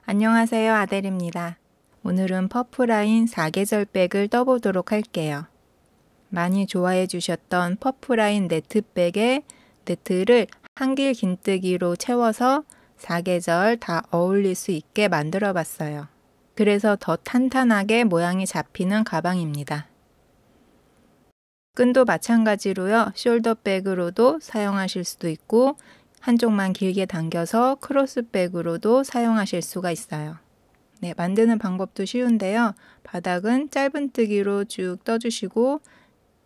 안녕하세요, 아델입니다. 오늘은 퍼프라인 4계절백을 떠보도록 할게요. 많이 좋아해 주셨던 퍼프라인 네트백에 네트를 한길 긴뜨기로 채워서 4계절 다 어울릴 수 있게 만들어 봤어요. 그래서 더 탄탄하게 모양이 잡히는 가방입니다. 끈도 마찬가지로요. 숄더백으로도 사용하실 수도 있고 한쪽만 길게 당겨서 크로스백으로도 사용하실 수가 있어요. 네, 만드는 방법도 쉬운데요. 바닥은 짧은뜨기로 쭉 떠주시고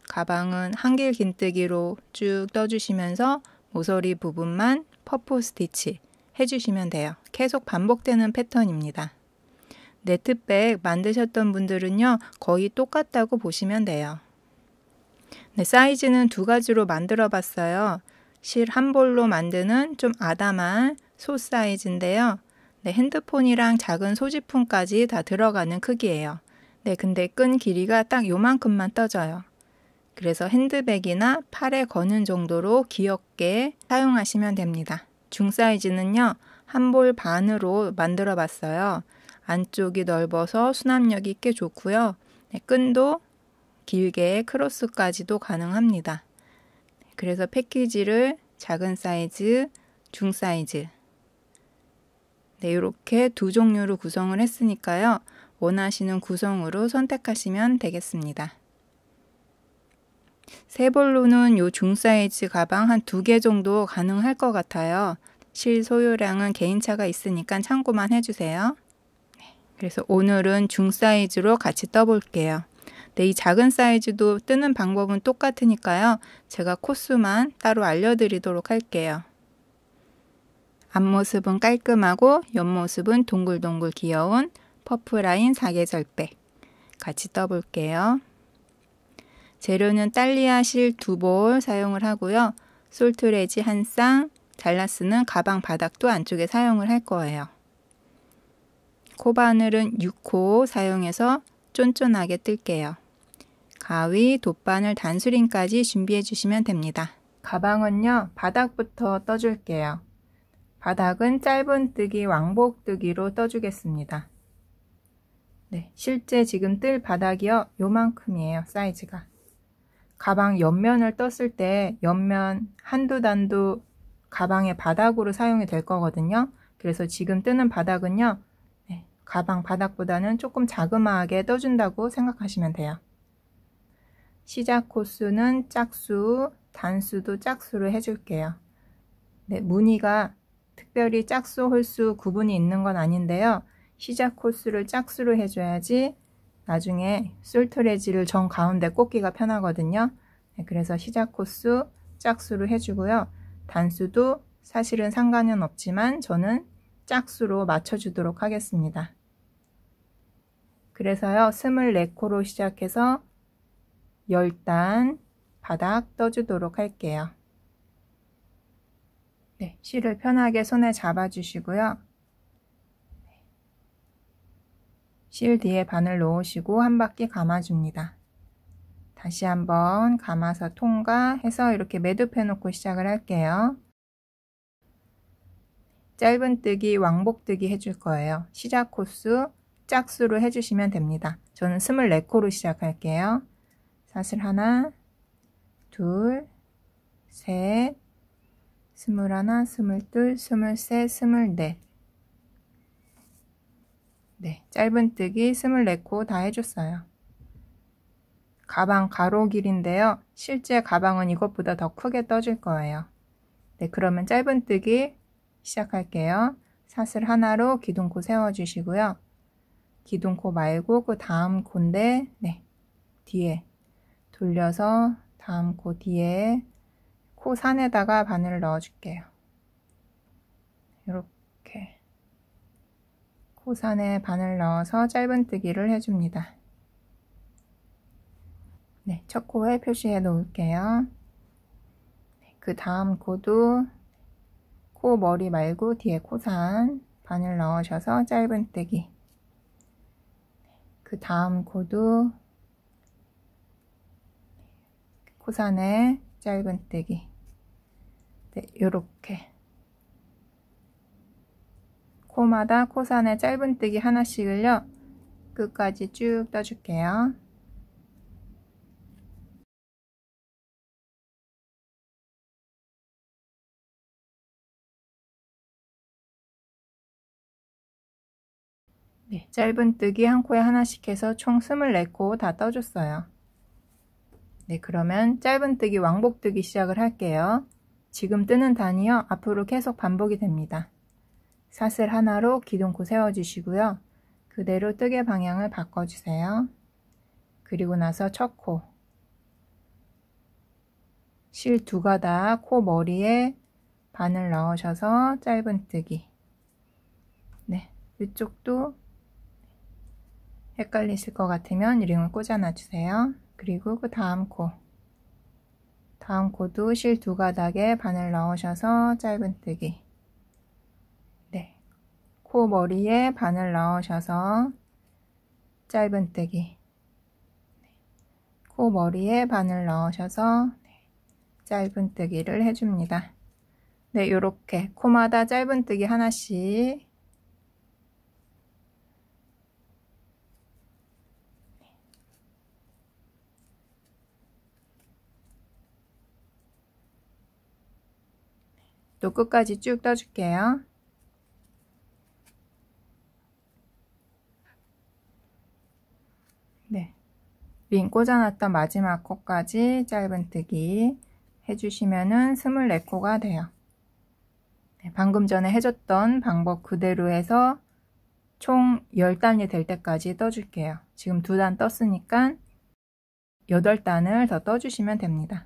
가방은 한길 긴뜨기로 쭉 떠주시면서 모서리 부분만 퍼프 스티치 해주시면 돼요. 계속 반복되는 패턴입니다. 네트백 만드셨던 분들은요. 거의 똑같다고 보시면 돼요. 네, 사이즈는 두 가지로 만들어 봤어요. 실 한 볼로 만드는 좀 아담한 소 사이즈인데요. 네, 핸드폰이랑 작은 소지품까지 다 들어가는 크기예요. 네, 근데 끈 길이가 딱 요만큼만 떠져요. 그래서 핸드백이나 팔에 거는 정도로 귀엽게 사용하시면 됩니다. 중 사이즈는요, 한 볼 반으로 만들어 봤어요. 안쪽이 넓어서 수납력이 꽤 좋고요. 네, 끈도 길게 크로스까지도 가능합니다. 그래서 패키지를 작은 사이즈, 중 사이즈 네, 이렇게 두 종류로 구성을 했으니까요. 원하시는 구성으로 선택하시면 되겠습니다. 세 볼로는 요 중 사이즈 가방 한 2개 정도 가능할 것 같아요. 실 소요량은 개인차가 있으니까 참고만 해주세요. 그래서 오늘은 중 사이즈로 같이 떠볼게요. 네, 이 작은 사이즈도 뜨는 방법은 똑같으니까요. 제가 코스만 따로 알려드리도록 할게요. 앞모습은 깔끔하고 옆모습은 동글동글 귀여운 퍼프라인 4계절백 같이 떠볼게요. 재료는 딸리아 실 2볼 사용을 하고요. 솔트레지 한 쌍, 잘라쓰는 가방 바닥도 안쪽에 사용을 할 거예요. 코바늘은 6호 사용해서 쫀쫀하게 뜰게요. 가위, 돗바늘, 단수링까지 준비해 주시면 됩니다. 가방은요, 바닥부터 떠줄게요. 바닥은 짧은뜨기, 왕복뜨기로 떠주겠습니다. 네, 실제 지금 뜰 바닥이요, 요만큼이에요, 사이즈가. 가방 옆면을 떴을 때 옆면 한두 단도 가방의 바닥으로 사용이 될 거거든요. 그래서 지금 뜨는 바닥은요, 네, 가방 바닥보다는 조금 자그마하게 떠준다고 생각하시면 돼요. 시작 코스는 짝수, 단수도 짝수로 해줄게요. 네, 무늬가 특별히 짝수, 홀수 구분이 있는 건 아닌데요. 시작 코스를 짝수로 해줘야지 나중에 솔트레지를 정 가운데 꽂기가 편하거든요. 네, 그래서 시작 코스 짝수로 해주고요. 단수도 사실은 상관은 없지만 저는 짝수로 맞춰주도록 하겠습니다. 그래서요, 24코로 시작해서 10단 바닥 떠주도록 할게요. 네, 실을 편하게 손에 잡아주시고요. 실 뒤에 바늘 놓으시고 한 바퀴 감아줍니다. 다시 한번 감아서 통과해서 이렇게 매듭해 놓고 시작을 할게요. 짧은뜨기, 왕복뜨기 해줄 거예요. 시작 코스 짝수로 해주시면 됩니다. 저는 24코로 시작할게요. 사슬 하나, 둘, 셋, 21, 22, 23, 24. 네, 짧은뜨기 24코 다 해줬어요. 가방 가로 길인데요. 실제 가방은 이것보다 더 크게 떠줄 거예요. 네, 그러면 짧은뜨기 시작할게요. 사슬 하나로 기둥코 세워주시고요. 기둥코 말고 그 다음 코인데, 네, 뒤에 돌려서 다음 코 뒤에 코 산에다가 바늘을 넣어줄게요. 이렇게 코 산에 바늘 넣어서 짧은뜨기를 해줍니다. 네, 첫 코에 표시해 놓을게요. 그 다음 코도 코 머리 말고 뒤에 코산 바늘 넣으셔서 짧은뜨기. 그 다음 코도 코산에 짧은뜨기. 네, 요렇게 코마다 코산에 짧은뜨기 하나씩을요, 끝까지 쭉 떠줄게요. 네, 짧은뜨기 한 코에 하나씩 해서 총 24코 다 떠줬어요. 네, 그러면 짧은뜨기 왕복뜨기 시작을 할게요. 지금 뜨는 단이요, 앞으로 계속 반복이 됩니다. 사슬 하나로 기둥코 세워주시고요. 그대로 뜨개 방향을 바꿔주세요. 그리고 나서 첫 코, 실 2가닥 코 머리에 바늘 넣으셔서 짧은뜨기. 네, 이쪽도 헷갈리실 것 같으면 링을 꽂아 놔주세요. 그리고 그 다음 코도 실 2가닥에 바늘 넣으셔서 짧은뜨기. 네, 코 머리에 바늘 넣으셔서 짧은뜨기. 코 머리에 바늘 넣으셔서 짧은뜨기를 해줍니다. 네, 요렇게 코마다 짧은뜨기 하나씩. 또 끝까지 쭉 떠줄게요. 네, 링 꽂아놨던 마지막 코까지 짧은뜨기 해주시면은 24코가 돼요. 네, 방금 전에 해줬던 방법 그대로 해서 총 10단이 될 때까지 떠줄게요. 지금 2단 떴으니까 8단을 더 떠주시면 됩니다.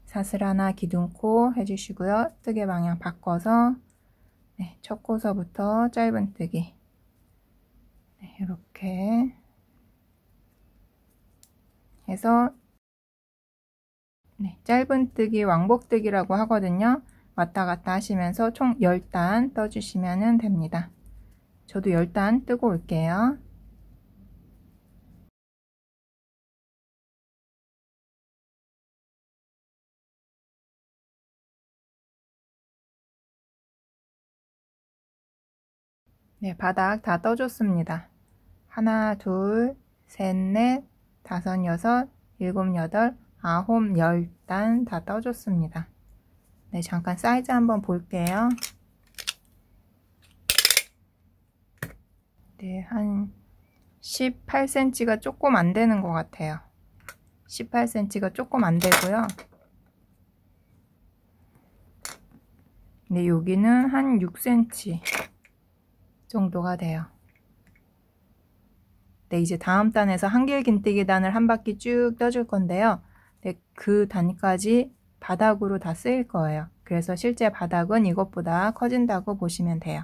사슬 하나 기둥코 해주시고요. 뜨개 방향 바꿔서 네, 첫 코서부터 짧은뜨기. 네, 이렇게 해서 네, 짧은뜨기 왕복뜨기라고 하거든요. 왔다 갔다 하시면서 총 10단 떠주시면 됩니다. 저도 10단 뜨고 올게요. 네, 바닥 다 떠줬습니다. 하나, 둘, 셋, 넷, 다섯, 여섯, 일곱, 여덟, 아홉, 10단 다 떠줬습니다. 네, 잠깐 사이즈 한번 볼게요. 네, 한 18cm가 조금 안 되는 것 같아요. 18cm가 조금 안 되고요. 네, 여기는 한 6cm 정도가 돼요. 네, 이제 다음 단에서 한길긴뜨기 단을 한 바퀴 쭉 떠줄 건데요. 네, 그 단까지 바닥으로 다 쓰일 거예요. 그래서 실제 바닥은 이것보다 커진다고 보시면 돼요.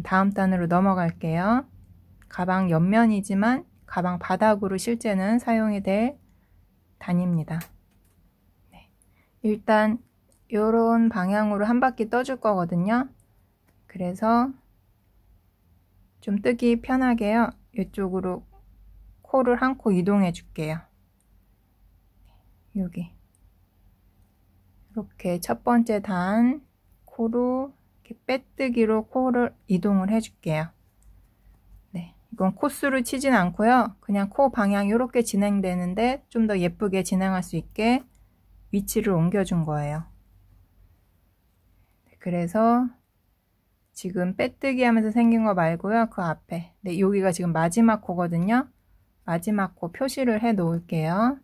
다음 단으로 넘어갈게요. 가방 옆면이지만 가방 바닥으로 실제는 사용이 될 단입니다. 네, 일단 이런 방향으로 한 바퀴 떠줄 거거든요. 그래서 좀 뜨기 편하게요. 이쪽으로 코를 한 코 이동해 줄게요. 여기 이렇게 첫 번째 단 코로 이렇게 빼뜨기로 코를 이동을 해 줄게요. 네, 이건 코수를 치진 않고요. 그냥 코 방향이 이렇게 진행되는데 좀 더 예쁘게 진행할 수 있게 위치를 옮겨준 거예요. 그래서 지금 빼뜨기 하면서 생긴 거 말고요. 그 앞에. 네, 여기가 지금 마지막 코거든요. 마지막 코 표시를 해 놓을게요.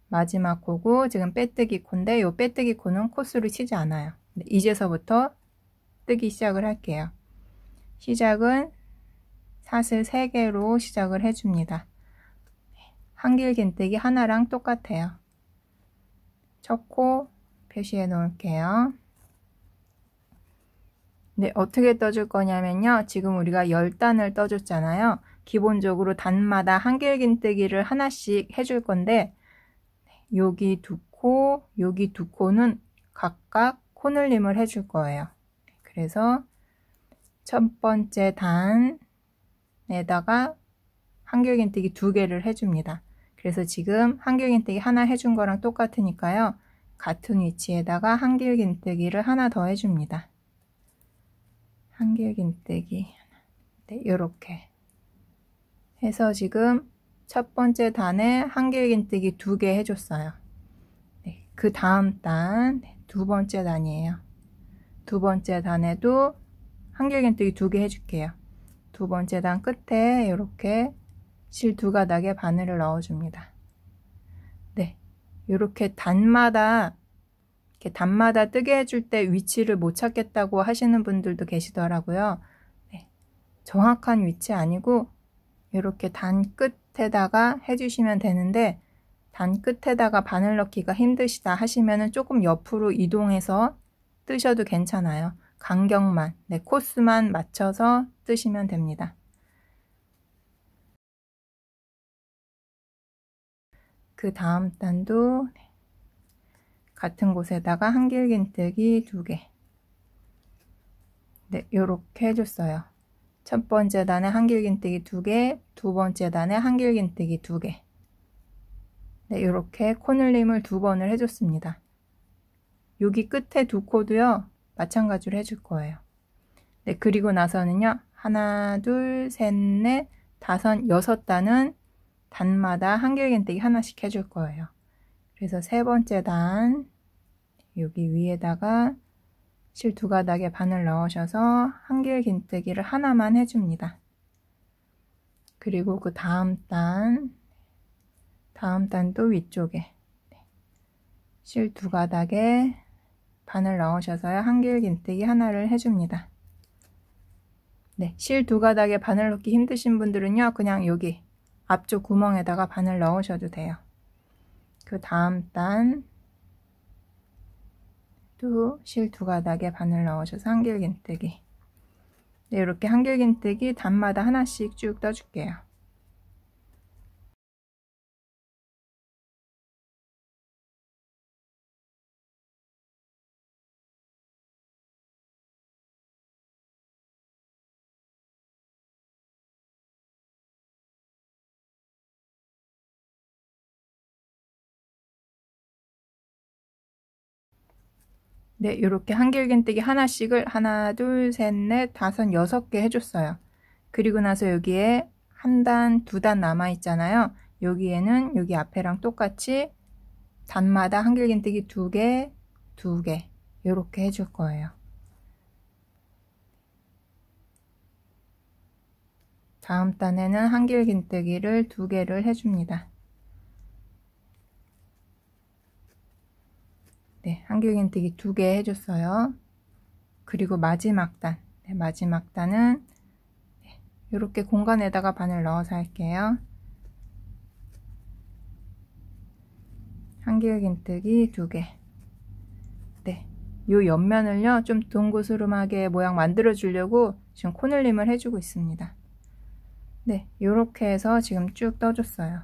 마지막 코고 지금 빼뜨기 코인데 이 빼뜨기 코는 코수를 치지 않아요. 네, 이제서부터 뜨기 시작을 할게요. 시작은 사슬 3개로 시작을 해줍니다. 한길긴뜨기 하나랑 똑같아요. 첫 코 표시해 놓을게요. 네, 어떻게 떠줄 거냐면요. 지금 우리가 10단을 떠줬잖아요. 기본적으로 단마다 한길긴뜨기를 하나씩 해줄 건데 여기 2코, 여기 2코는 각각 코늘림을 해줄 거예요. 그래서 첫 번째 단에다가 한길긴뜨기 2개를 해줍니다. 그래서 지금 한길긴뜨기 하나 해준 거랑 똑같으니까요. 같은 위치에다가 한길긴뜨기를 하나 더 해줍니다. 한길긴뜨기 네, 이렇게 해서 지금 첫 번째 단에 한길긴뜨기 2개 해줬어요. 네, 그 다음 단 두 번째 단이에요. 두 번째 단에도 한길긴뜨기 2개 해줄게요. 두 번째 단 끝에 이렇게 실 2가닥에 바늘을 넣어줍니다. 네, 이렇게 단마다 뜨게 해줄 때 위치를 못 찾겠다고 하시는 분들도 계시더라고요. 네, 정확한 위치 아니고 이렇게 단 끝에다가 해주시면 되는데, 단 끝에다가 바늘 넣기가 힘드시다 하시면은 조금 옆으로 이동해서 뜨셔도 괜찮아요. 간격만, 네, 코스만 맞춰서 뜨시면 됩니다. 그 다음 단도 같은 곳에다가 한길긴뜨기 2개 네, 요렇게 해줬어요. 첫 번째 단에 한길긴뜨기 2개, 두 번째 단에 한길긴뜨기 2개 네, 요렇게 코늘림을 2번을 해줬습니다. 여기 끝에 2코도요 마찬가지로 해줄 거예요. 네, 그리고 나서는요 하나, 둘, 셋, 넷, 다섯, 6단은 단마다 한길긴뜨기 하나씩 해줄 거예요. 그래서 세 번째 단 여기 위에다가 실 2가닥에 바늘 넣으셔서 한길긴뜨기를 하나만 해줍니다. 그리고 그 다음 단도 위쪽에 실 2가닥에 바늘 넣으셔서요 한길긴뜨기 하나를 해줍니다. 네, 실 2가닥에 바늘 넣기 힘드신 분들은요 그냥 여기 앞쪽 구멍에다가 바늘 넣으셔도 돼요. 그 다음 단 또 실 2가닥에 바늘 넣으셔서 한길긴뜨기 네, 이렇게 한길긴뜨기 단마다 하나씩 쭉 떠줄게요. 네, 이렇게 한길긴뜨기 하나씩을 하나, 둘, 셋, 넷, 다섯, 6개 해줬어요. 그리고 나서 여기에 한 단, 2단 남아 있잖아요. 여기에는 여기 앞에랑 똑같이 단마다 한길긴뜨기 2개, 2개 이렇게 해줄 거예요. 다음 단에는 한길긴뜨기를 2개를 해줍니다. 네, 한길긴뜨기 2개 해줬어요. 그리고 마지막 단, 네, 마지막 단은 이렇게 공간에다가 바늘 넣어서 할게요. 한길긴뜨기 2개. 네, 요 옆면을요 좀 동그스름하게 모양 만들어 주려고 지금 코늘림을 해주고 있습니다. 네, 요렇게 해서 지금 쭉 떠줬어요.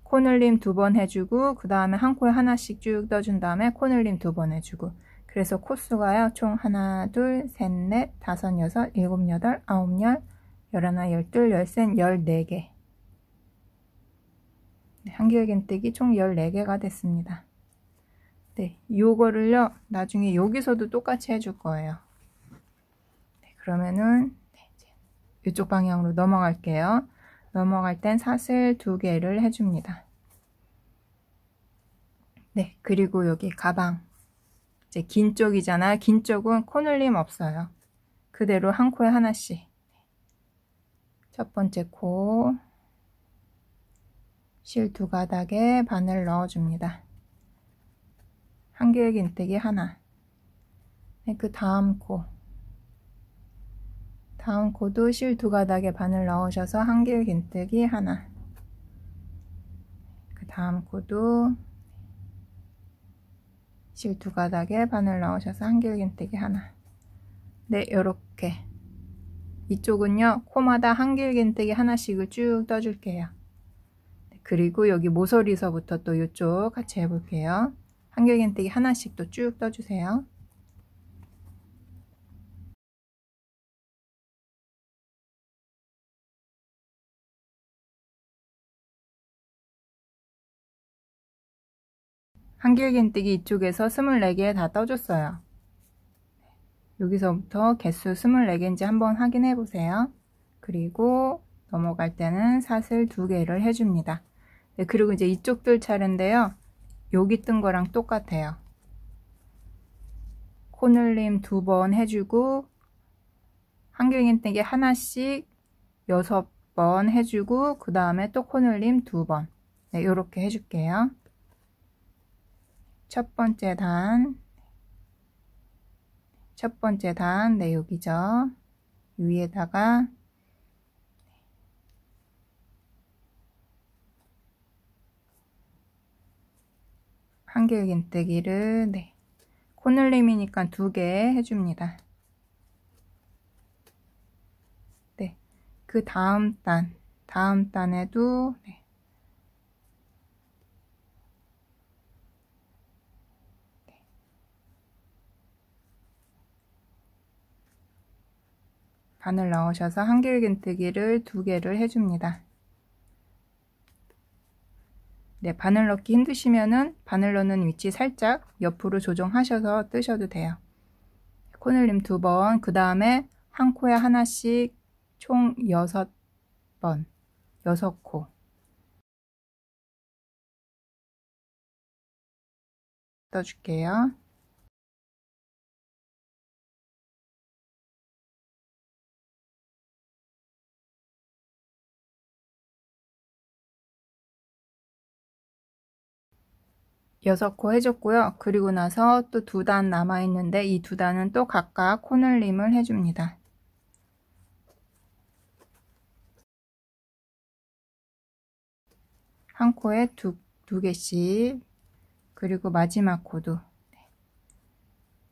코늘림 2번 해주고 그 다음에 한 코에 하나씩 쭉 떠준 다음에 코늘림 2번 해주고, 그래서 코수가요 총 하나, 둘, 셋, 넷, 다섯, 여섯, 일곱, 여덟, 아홉, 열, 열하나, 열둘, 열셋, 14개. 네, 한길긴뜨기 총 14개가 됐습니다. 네, 요거를요 나중에 여기서도 똑같이 해줄 거예요. 네, 그러면은 이쪽 방향으로 넘어갈게요. 넘어갈 땐 사슬 2개를 해줍니다. 네, 그리고 여기 가방 이제 긴 쪽이잖아요. 긴 쪽은 코늘림 없어요. 그대로 한 코에 하나씩. 첫 번째 코 실 2가닥에 바늘 넣어줍니다. 한길긴뜨기 하나. 네, 그 다음 코도 실 2가닥에 바늘 넣으셔서 한길긴뜨기 하나. 그 다음 코도 실 2가닥에 바늘 넣으셔서 한길긴뜨기 하나. 네, 요렇게 이쪽은요 코마다 한길긴뜨기 하나씩을 쭉 떠줄게요. 그리고 여기 모서리서부터 또 이쪽 같이 해볼게요. 한길긴뜨기 하나씩 또 쭉 떠주세요. 한길긴뜨기 이쪽에서 24개 다 떠줬어요. 여기서부터 개수 24개인지 한번 확인해 보세요. 그리고 넘어갈 때는 사슬 2개를 해줍니다. 네, 그리고 이제 이쪽들 차례인데요. 여기 뜬 거랑 똑같아요. 코늘림 2번 해주고 한길긴뜨기 하나씩 6번 해주고 그 다음에 또 코늘림 2번. 네, 요렇게 해줄게요. 첫 번째 단, 네, 여기죠. 위에다가 한길긴뜨기를, 네, 코늘림이니까 2개 해줍니다. 네, 그 다음 단에도, 네, 바늘 넣으셔서 한길긴뜨기를 2개를 해줍니다. 네, 바늘 넣기 힘드시면은 바늘 넣는 위치 살짝 옆으로 조정하셔서 뜨셔도 돼요. 코늘림 2번, 그 다음에 한 코에 하나씩 총 6번, 6코. 떠줄게요. 여섯 코 해줬고요. 그리고 나서 또 2단 남아있는데 이 2단은 또 각각 코늘림을 해줍니다. 한 코에 두 개씩. 그리고 마지막 코도.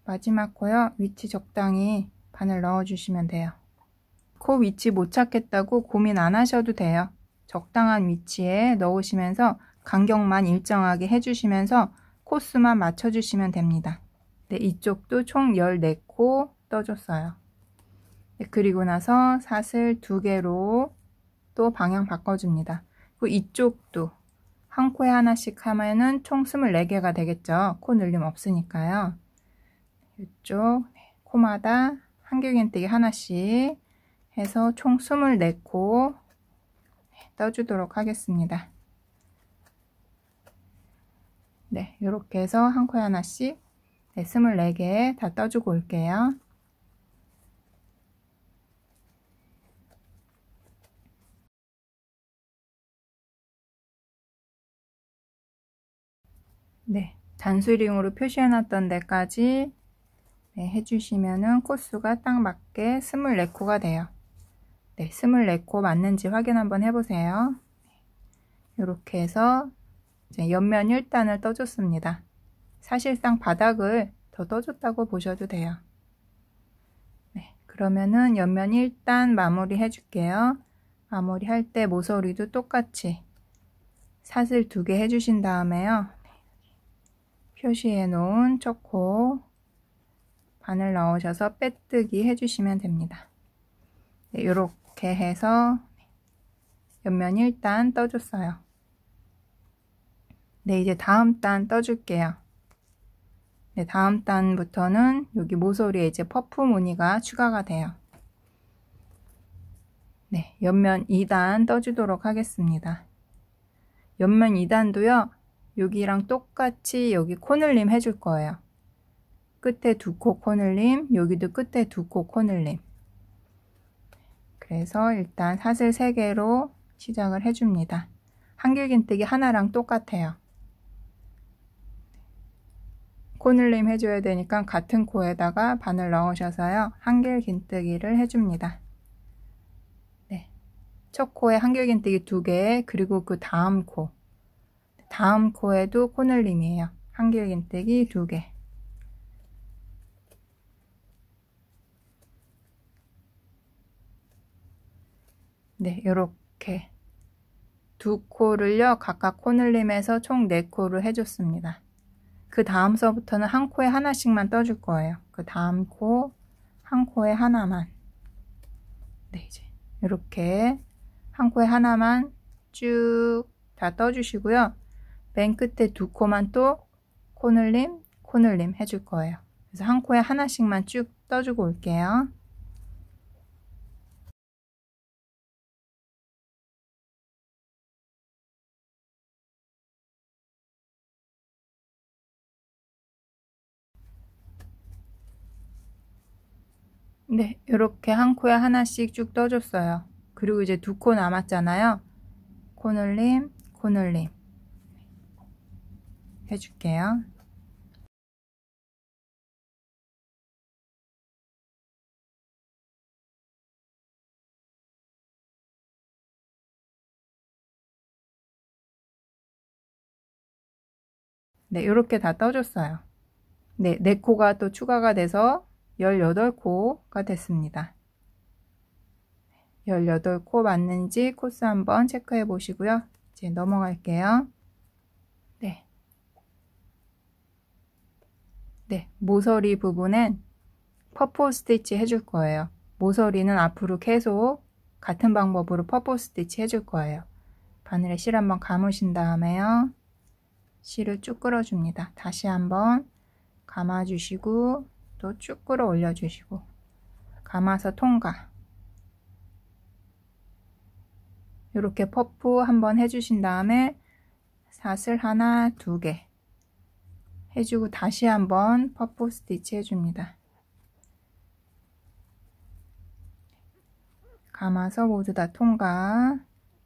마지막 코요. 위치 적당히 바늘 넣어주시면 돼요. 코 위치 못 찾겠다고 고민 안 하셔도 돼요. 적당한 위치에 넣으시면서 간격만 일정하게 해주시면서 코스만 맞춰주시면 됩니다. 네, 이쪽도 총 14코 떠줬어요. 네, 그리고 나서 사슬 2개로 또 방향 바꿔줍니다. 그리고 이쪽도 한 코에 하나씩 하면은 총 24개가 되겠죠. 코 늘림 없으니까요. 이쪽 코마다 한길긴뜨기 하나씩 해서 총 24코 떠주도록 하겠습니다. 네, 이렇게 해서 한 코에 하나씩 24개 다 떠주고 올게요. 네, 단수링으로 표시해놨던 데까지 네, 해주시면은 코수가 딱 맞게 24코가 돼요. 네, 24코 맞는지 확인 한번 해보세요. 이렇게 해서 이제 옆면 1단을 떠줬습니다. 사실상 바닥을 더 떠줬다고 보셔도 돼요. 네, 그러면은 옆면 1단 마무리 해줄게요. 마무리 할 때 모서리도 똑같이 사슬 2개 해주신 다음에요. 표시해 놓은 첫 코 바늘 넣으셔서 빼뜨기 해주시면 됩니다. 네, 이렇게 해서 옆면 1단 떠줬어요. 네, 이제 다음 단 떠줄게요. 네, 다음 단부터는 여기 모서리에 이제 퍼프 무늬가 추가가 돼요. 네, 옆면 2단 떠주도록 하겠습니다. 옆면 2단도요, 여기랑 똑같이 여기 코늘림 해줄 거예요. 끝에 2코 코늘림, 여기도 끝에 2코 코늘림. 그래서 일단 사슬 3개로 시작을 해줍니다. 한길긴뜨기 하나랑 똑같아요. 코늘림 해줘야 되니까 같은 코에다가 바늘 넣으셔서요, 한길긴뜨기를 해줍니다. 네, 첫 코에 한길긴뜨기 2개, 그리고 그 다음 코에도 코늘림이에요. 한길긴뜨기 2개. 네, 요렇게 2코를요 각각 코늘림해서 총 4코를 해줬습니다. 그 다음서부터는 한 코에 하나씩만 떠줄 거예요. 그 다음 코, 한 코에 하나만. 네, 이제 이렇게 한 코에 하나만 쭉 다 떠주시고요. 맨 끝에 2코만 또 코늘림, 코늘림 해줄 거예요. 그래서 한 코에 하나씩만 쭉 떠주고 올게요. 네, 이렇게 한 코에 하나씩 쭉 떠줬어요. 그리고 이제 두 코 남았잖아요. 코늘림, 코늘림 해줄게요. 네, 이렇게 다 떠줬어요. 네, 4코가 또 추가가 돼서 18코가 됐습니다. 18코 맞는지 코스 한번 체크해 보시고요. 이제 넘어갈게요. 네. 네, 모서리 부분엔 퍼포 스티치 해줄 거예요. 모서리는 앞으로 계속 같은 방법으로 퍼포 스티치 해줄 거예요. 바늘에 실 한번 감으신 다음에요. 실을 쭉 끌어줍니다. 다시 한번 감아주시고 또 쭉 끌어올려 주시고 감아서 통과. 이렇게 퍼프 한번 해주신 다음에 사슬 하나, 2개 해주고 다시 한번 퍼프 스티치 해줍니다. 감아서 모두 다 통과.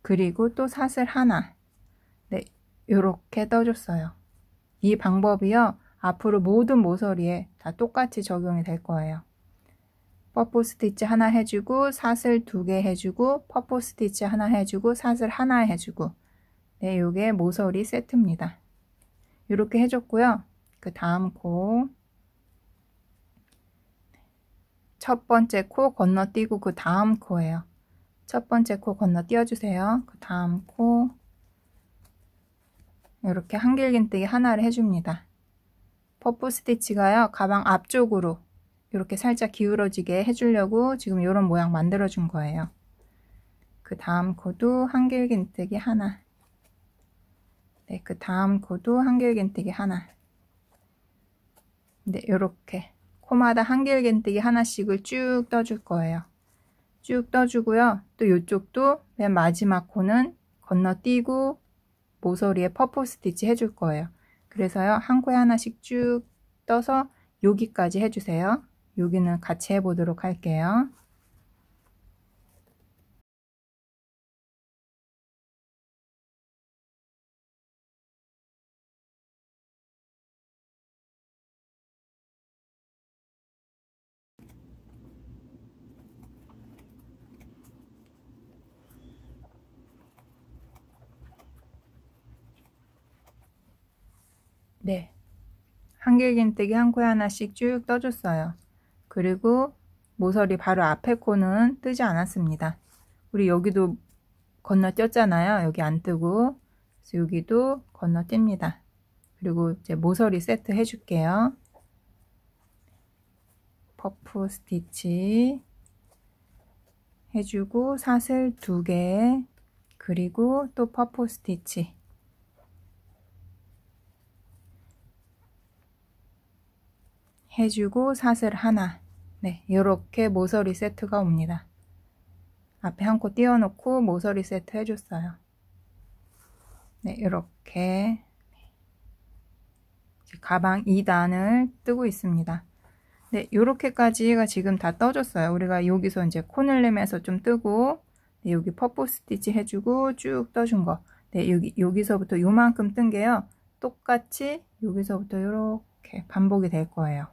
그리고 또 사슬 하나. 네, 이렇게 떠줬어요. 이 방법이요, 앞으로 모든 모서리에 다 똑같이 적용이 될 거예요. 퍼프 스티치 하나 해주고 사슬 2개 해주고 퍼프 스티치 하나 해주고 사슬 하나 해주고, 네, 요게 모서리 세트입니다. 이렇게 해줬고요. 그 다음 코 첫 번째 코 건너뛰고 그 다음 코예요. 첫 번째 코 건너뛰어주세요. 그 다음 코 이렇게 한길긴뜨기 하나를 해줍니다. 퍼프 스티치가요, 가방 앞쪽으로 이렇게 살짝 기울어지게 해주려고 지금 이런 모양 만들어 준 거예요. 그 다음 코도 한길긴뜨기 하나. 네, 그 다음 코도 한길긴뜨기 하나. 네, 이렇게 코마다 한길긴뜨기 하나씩을 쭉 떠줄 거예요. 쭉 떠주고요. 또 이쪽도 맨 마지막 코는 건너뛰고 모서리에 퍼프 스티치 해줄 거예요. 그래서요, 한 코에 하나씩 쭉 떠서 여기까지 해주세요. 여기는 같이 해보도록 할게요. 네, 한길긴뜨기 한 코에 하나씩 쭉 떠줬어요. 그리고 모서리 바로 앞에 코는 뜨지 않았습니다. 우리 여기도 건너뛰었잖아요. 여기 안 뜨고. 그래서 여기도 건너뜁니다. 그리고 이제 모서리 세트 해줄게요. 퍼프 스티치 해주고 사슬 2개, 그리고 또 퍼프 스티치 해주고 사슬 하나. 네, 이렇게 모서리 세트가 옵니다. 앞에 한 코 띄워놓고 모서리 세트 해줬어요. 네, 이렇게 가방 2단을 뜨고 있습니다. 네, 요렇게까지가 지금 다 떠줬어요. 우리가 여기서 이제 코늘림에서 좀 뜨고, 네, 여기 퍼프 스티치 해주고 쭉 떠준 거. 네, 여기서부터 요만큼 뜬 게요, 똑같이 여기서부터 이렇게 반복이 될 거예요.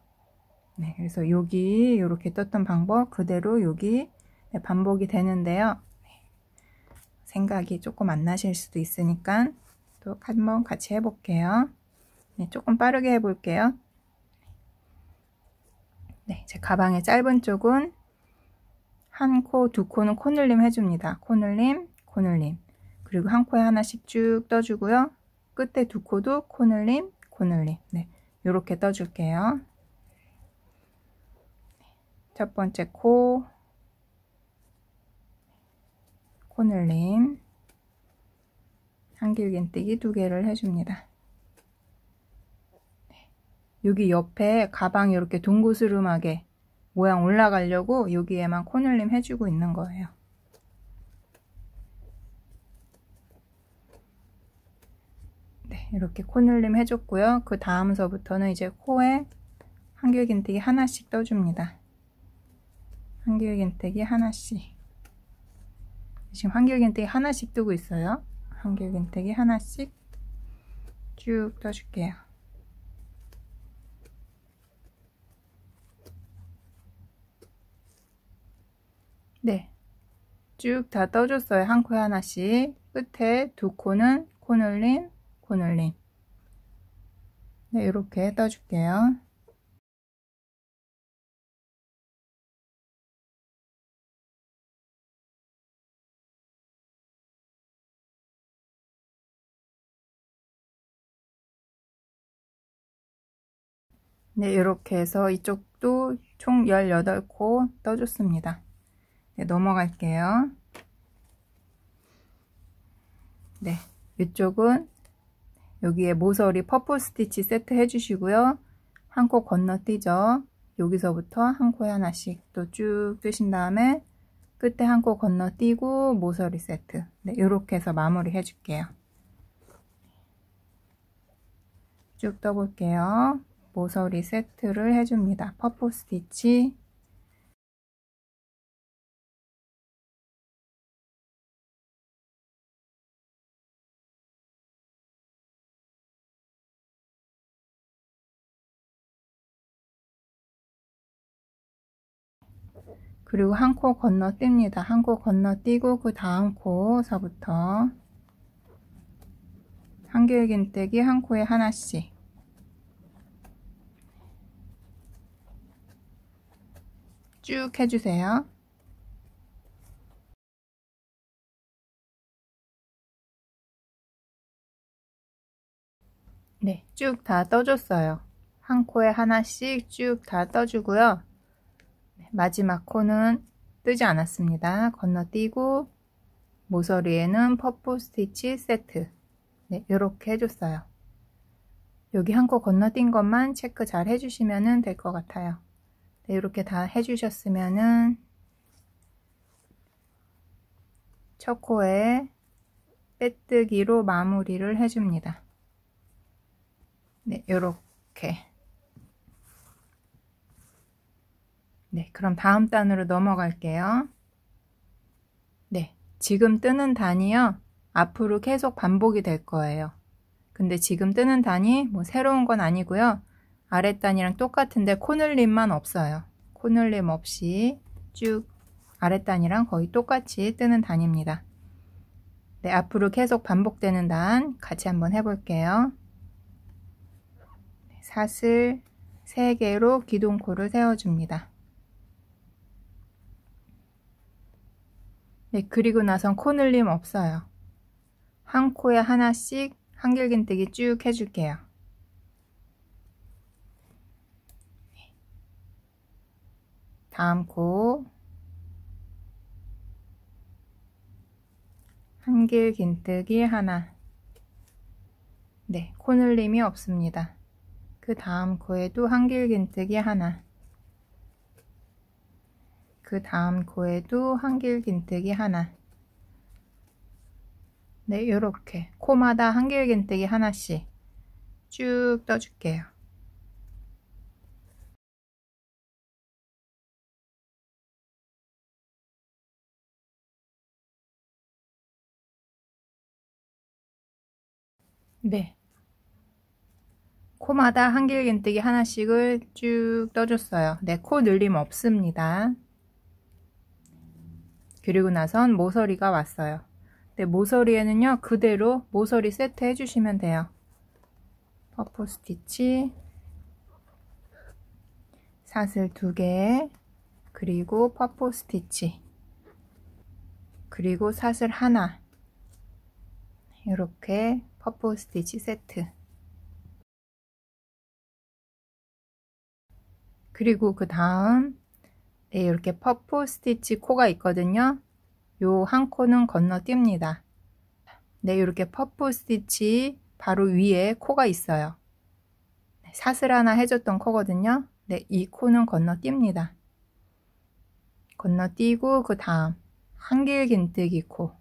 네, 그래서 여기 이렇게 떴던 방법 그대로 여기, 네, 반복이 되는데요. 생각이 조금 안 나실 수도 있으니까 또 한번 같이 해볼게요. 네, 조금 빠르게 해볼게요. 네, 제 가방의 짧은 쪽은 한 코, 2코는 코늘림 해줍니다. 코늘림, 코늘림. 그리고 한 코에 하나씩 쭉 떠주고요. 끝에 2코도 코늘림, 코늘림. 네, 요렇게 떠줄게요. 첫 번째 코, 코늘림, 한길긴뜨기 2개를 해줍니다. 네, 여기 옆에 가방 이렇게 둥그스름하게 모양 올라가려고 여기에만 코늘림 해주고 있는 거예요. 네, 이렇게 코늘림 해줬고요. 그 다음서부터는 이제 코에 한길긴뜨기 하나씩 떠줍니다. 한길긴뜨기 하나씩. 지금 한길긴뜨기 하나씩 뜨고 있어요. 한길긴뜨기 하나씩 쭉 떠줄게요. 네, 쭉 다 떠줬어요. 한 코에 하나씩. 끝에 두 코는 코늘림, 코늘림. 네, 이렇게 떠줄게요. 네, 이렇게 해서 이쪽도 총 18코 떠줬습니다. 네, 넘어갈게요. 네, 이쪽은 여기에 모서리 퍼플 스티치 세트 해주시고요. 한 코 건너뛰죠. 여기서부터 한 코에 하나씩 또 쭉 뜨신 다음에 끝에 한 코 건너뛰고 모서리 세트. 네, 이렇게 해서 마무리 해줄게요. 쭉 떠볼게요. 모서리 세트를 해줍니다. 퍼플 스티치. 그리고 한 코 건너뜁니다. 한 코 건너뛰고 그 다음 코서부터 한길긴뜨기 한 코에 하나씩. 쭉 해주세요. 네, 쭉 다 떠줬어요. 한 코에 하나씩 쭉 다 떠주고요. 마지막 코는 뜨지 않았습니다. 건너뛰고 모서리에는 퍼플 스티치 세트. 네, 이렇게 해줬어요. 여기 한 코 건너뛴 것만 체크 잘 해주시면 될 것 같아요. 네, 이렇게 다 해주셨으면은 첫 코에 빼뜨기로 마무리를 해줍니다. 네, 이렇게. 네, 그럼 다음 단으로 넘어갈게요. 네, 지금 뜨는 단이요. 앞으로 계속 반복이 될 거예요. 근데 지금 뜨는 단이 뭐 새로운 건 아니고요. 아랫단이랑 똑같은데 코늘림만 없어요. 코늘림 없이 쭉 아랫단이랑 거의 똑같이 뜨는 단입니다. 네, 앞으로 계속 반복되는 단 같이 한번 해볼게요. 사슬 3개로 기둥코를 세워줍니다. 네, 그리고 나선 코늘림 없어요. 한 코에 하나씩 한길긴뜨기 쭉 해줄게요. 다음 코 한길긴뜨기 하나. 네, 코늘림이 없습니다. 그 다음 코에도 한길긴뜨기 하나. 그 다음 코에도 한길긴뜨기 하나. 네, 이렇게 코마다 한길긴뜨기 하나씩 쭉 떠줄게요. 네, 코마다 한길긴뜨기 하나씩을 쭉 떠줬어요. 네, 코 늘림 없습니다. 그리고 나선 모서리가 왔어요. 네, 모서리에는요 그대로 모서리 세트 해주시면 돼요. 퍼플 스티치, 사슬 2개, 그리고 퍼플 스티치, 그리고 사슬 하나. 이렇게 퍼플 스티치 세트. 그리고 그 다음 네, 이렇게 퍼플 스티치 코가 있거든요. 요 한 코는 건너뜁니다. 네, 이렇게 퍼플 스티치 바로 위에 코가 있어요. 사슬 하나 해줬던 코거든요. 네, 이 코는 건너뜁니다. 건너뛰고 그 다음 한길긴뜨기 코.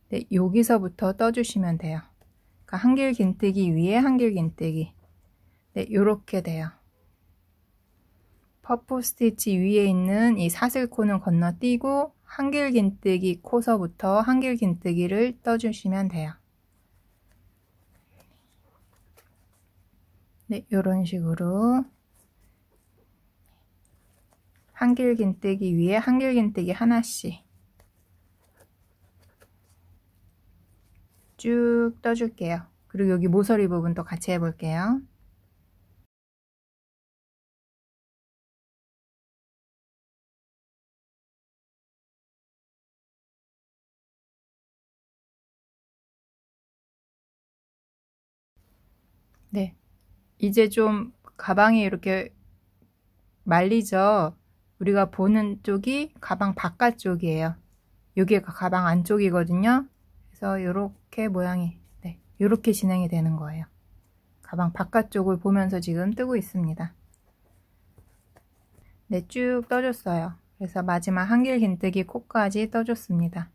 네, 여기서부터 떠주시면 돼요. 그러니까 한길긴뜨기 위에 한길긴뜨기. 네, 요렇게 돼요. 퍼프 스티치 위에 있는 이 사슬코는 건너뛰고 한길긴뜨기 코서부터 한길긴뜨기를 떠주시면 돼요. 네, 요런 식으로 한길긴뜨기 위에 한길긴뜨기 하나씩 쭉 떠줄게요. 그리고 여기 모서리 부분도 같이 해볼게요. 네, 이제 좀 가방이 이렇게 말리죠. 우리가 보는 쪽이 가방 바깥쪽이에요. 여기가 가방 안쪽이거든요. 그래서 이렇게 모양이 이렇게 진행이 되는 거예요. 가방 바깥쪽을 보면서 지금 뜨고 있습니다. 네, 쭉 떠줬어요. 그래서 마지막 한길긴뜨기 코까지 떠줬습니다.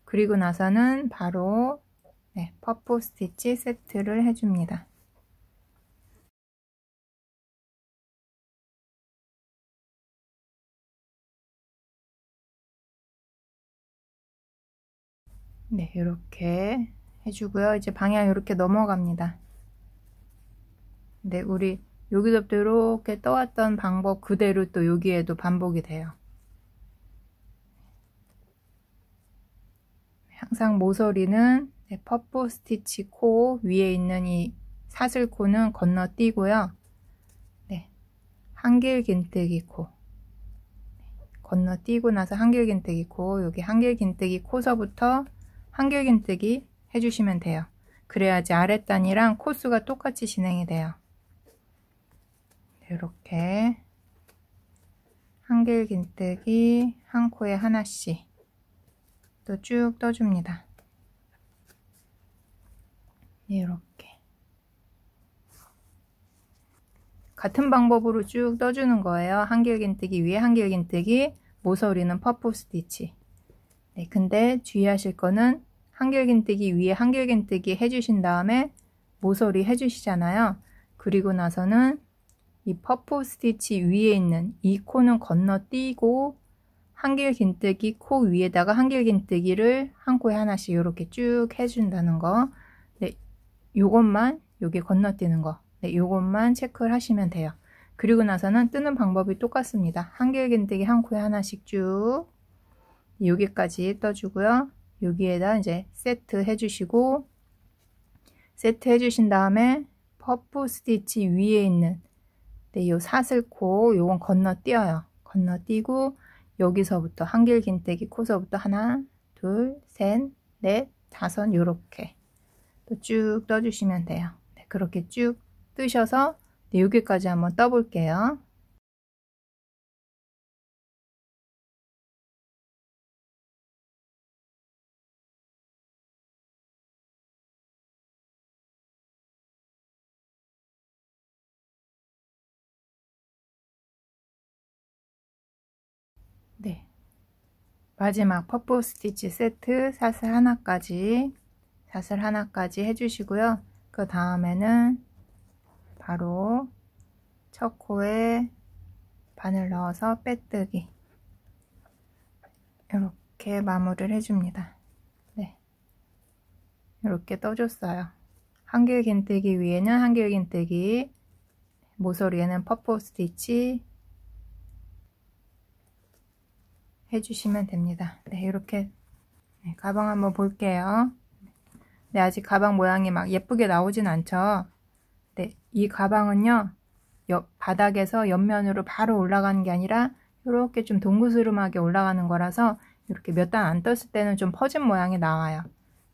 그리고 나서는 바로 퍼프 스티치 세트를 해줍니다. 네, 이렇게 해주고요. 이제 방향 이렇게 넘어갑니다. 네, 우리 여기서부터 이렇게 떠왔던 방법 그대로 또 여기에도 반복이 돼요. 항상 모서리는 퍼프 스티치 코 위에 있는 이 사슬코는 건너뛰고요. 네, 한길긴뜨기 코 건너뛰고 나서 한길긴뜨기 코, 여기 한길긴뜨기 코서부터 한길긴뜨기 해주시면 돼요. 그래야지 아랫단이랑 코수가 똑같이 진행이 돼요. 이렇게 한길긴뜨기 한 코에 하나씩 또 쭉 떠줍니다. 이렇게 같은 방법으로 쭉 떠주는 거예요. 한길긴뜨기 위에 한길긴뜨기, 모서리는 퍼프 스티치. 네, 근데 주의하실 거는 한길긴뜨기 위에 한길긴뜨기 해주신 다음에 모서리 해주시잖아요. 그리고 나서는 이 퍼프 스티치 위에 있는 이 코는 건너뛰고 한길긴뜨기 코 위에다가 한길긴뜨기를 한 코에 하나씩 이렇게 쭉 해준다는 거. 네, 요것만 여기 건너뛰는 거. 네, 요것만 체크를 하시면 돼요. 그리고 나서는 뜨는 방법이 똑같습니다. 한길긴뜨기 한 코에 하나씩 쭉 여기까지 떠주고요. 여기에다 이제 세트 해주시고, 세트 해주신 다음에 퍼프 스티치 위에 있는 요 사슬코 요건 건너뛰어요. 건너뛰고 여기서부터 한길긴뜨기 코서부터 하나, 둘, 셋, 넷, 다섯 요렇게 또 쭉 떠주시면 돼요. 네, 그렇게 쭉 뜨셔서 여기까지 한번 떠볼게요. 네, 마지막 퍼프 스티치 세트 사슬 하나까지 해주시고요. 그 다음에는 바로 첫 코에 바늘 넣어서 빼뜨기 이렇게 마무리를 해줍니다. 네, 이렇게 떠줬어요. 한길긴뜨기 위에는 한길긴뜨기, 모서리에는 퍼프 스티치 해주시면 됩니다. 네, 이렇게 가방 한번 볼게요. 네, 아직 가방 모양이 막 예쁘게 나오진 않죠. 네, 이 가방은요, 바닥에서 옆면으로 바로 올라가는 게 아니라 이렇게 좀 동그스름하게 올라가는 거라서 이렇게 몇 단 안 떴을 때는 좀 퍼진 모양이 나와요.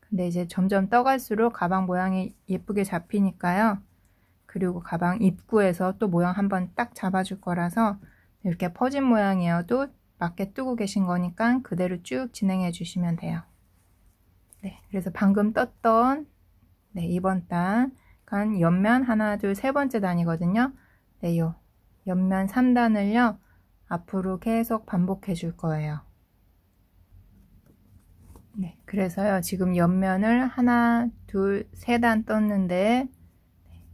근데 이제 점점 떠갈수록 가방 모양이 예쁘게 잡히니까요. 그리고 가방 입구에서 또 모양 한번 딱 잡아줄 거라서 이렇게 퍼진 모양이어도 맞게 뜨고 계신 거니까 그대로 쭉 진행해 주시면 돼요. 네, 그래서 방금 떴던 이번 단 그러니까 옆면 하나, 둘, 세 번째 단이거든요. 네, 요 옆면 3단을요. 앞으로 계속 반복해 줄 거예요. 네, 그래서요. 지금 옆면을 하나, 둘, 세 단 떴는데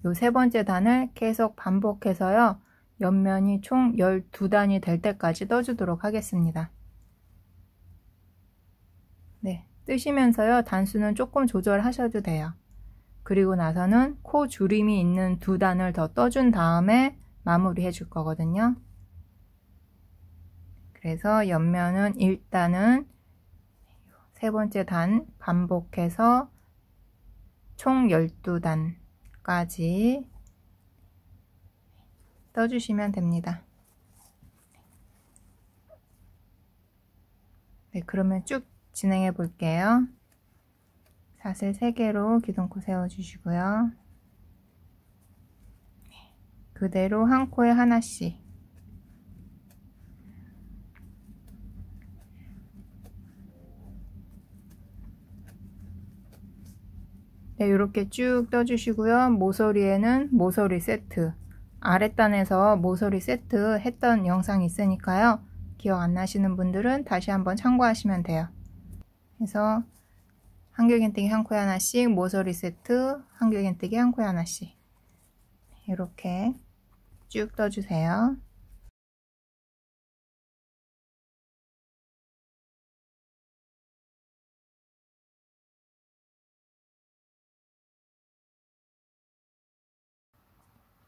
요 세 번째 단을 계속 반복해서요. 옆면이 총 12단이 될 때까지 떠주도록 하겠습니다. 네, 뜨시면서요. 단수는 조금 조절하셔도 돼요. 그리고 나서는 코 주림이 있는 두 단을 더 떠준 다음에 마무리 해줄 거거든요. 그래서 옆면은 1단은 세 번째 단 반복해서 총 12단까지 떠주시면 됩니다. 네, 그러면 쭉 진행해 볼게요. 사슬 3개로 기둥코 세워주시고요. 그대로 한 코에 하나씩 네, 이렇게 쭉 떠주시고요. 모서리에는 모서리 세트, 아랫단에서 모서리 세트 했던 영상이 있으니까요. 기억 안 나시는 분들은 다시 한번 참고하시면 돼요. 그래서 한길긴뜨기 한 코에 하나씩, 모서리 세트, 한길긴뜨기 한 코에 하나씩 이렇게 쭉 떠주세요.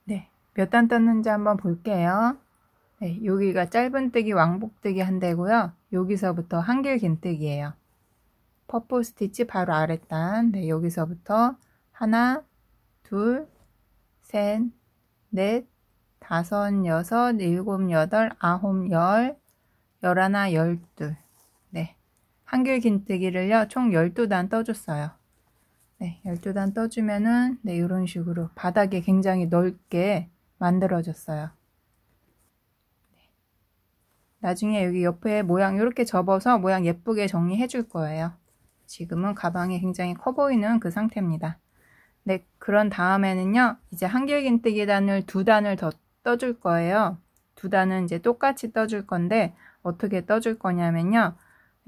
네, 몇 단 떴는지 한번 볼게요. 네, 여기가 짧은뜨기 왕복뜨기 한 대고요. 여기서부터 한길긴뜨기예요. 퍼플 스티치 바로 아랫단. 네, 여기서부터 하나, 둘, 셋, 넷, 다섯, 여섯, 일곱, 여덟, 아홉, 열, 열하나, 열둘. 네, 한길긴뜨기를요 총 12단 떠줬어요. 네, 12단 떠주면은 네, 이런 식으로 바닥에 굉장히 넓게 만들어졌어요. 네. 나중에 여기 옆에 모양 이렇게 접어서 모양 예쁘게 정리해 줄 거예요. 지금은 가방이 굉장히 커 보이는 그 상태입니다. 네, 그런 다음에는요, 이제 한길긴뜨기 단을 2단을 더 떠줄 거예요. 2단은 이제 똑같이 떠줄 건데, 어떻게 떠줄 거냐면요,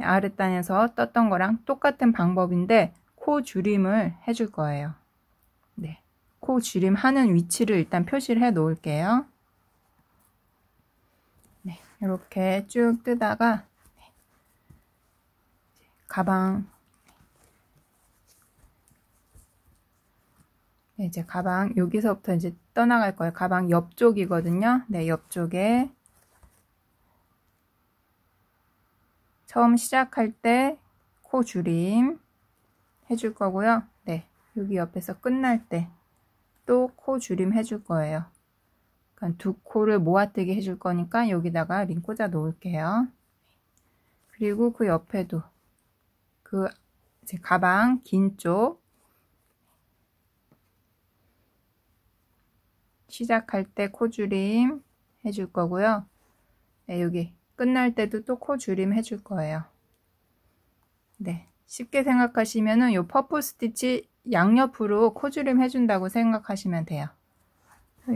아랫단에서 떴던 거랑 똑같은 방법인데, 코 줄임을 해줄 거예요. 네, 코 줄임 하는 위치를 일단 표시를 해 놓을게요. 네, 이렇게 쭉 뜨다가, 가방, 이제 가방 여기서부터 이제 떠나갈 거예요. 가방 옆쪽이거든요. 네, 옆쪽에 처음 시작할 때 코 줄임 해줄 거고요. 네, 여기 옆에서 끝날 때 또 코 줄임 해줄 거예요. 그러니까 두 코를 모아뜨기 해줄 거니까 여기다가 링 꽂아 놓을게요. 그리고 그 옆에도 그 이제 가방 긴 쪽 시작할 때 코 줄임 해줄 거고요. 네, 여기 끝날 때도 또 코 줄임 해줄 거예요. 네, 쉽게 생각하시면은 요 퍼플 스티치 양옆으로 코 줄임 해준다고 생각하시면 돼요.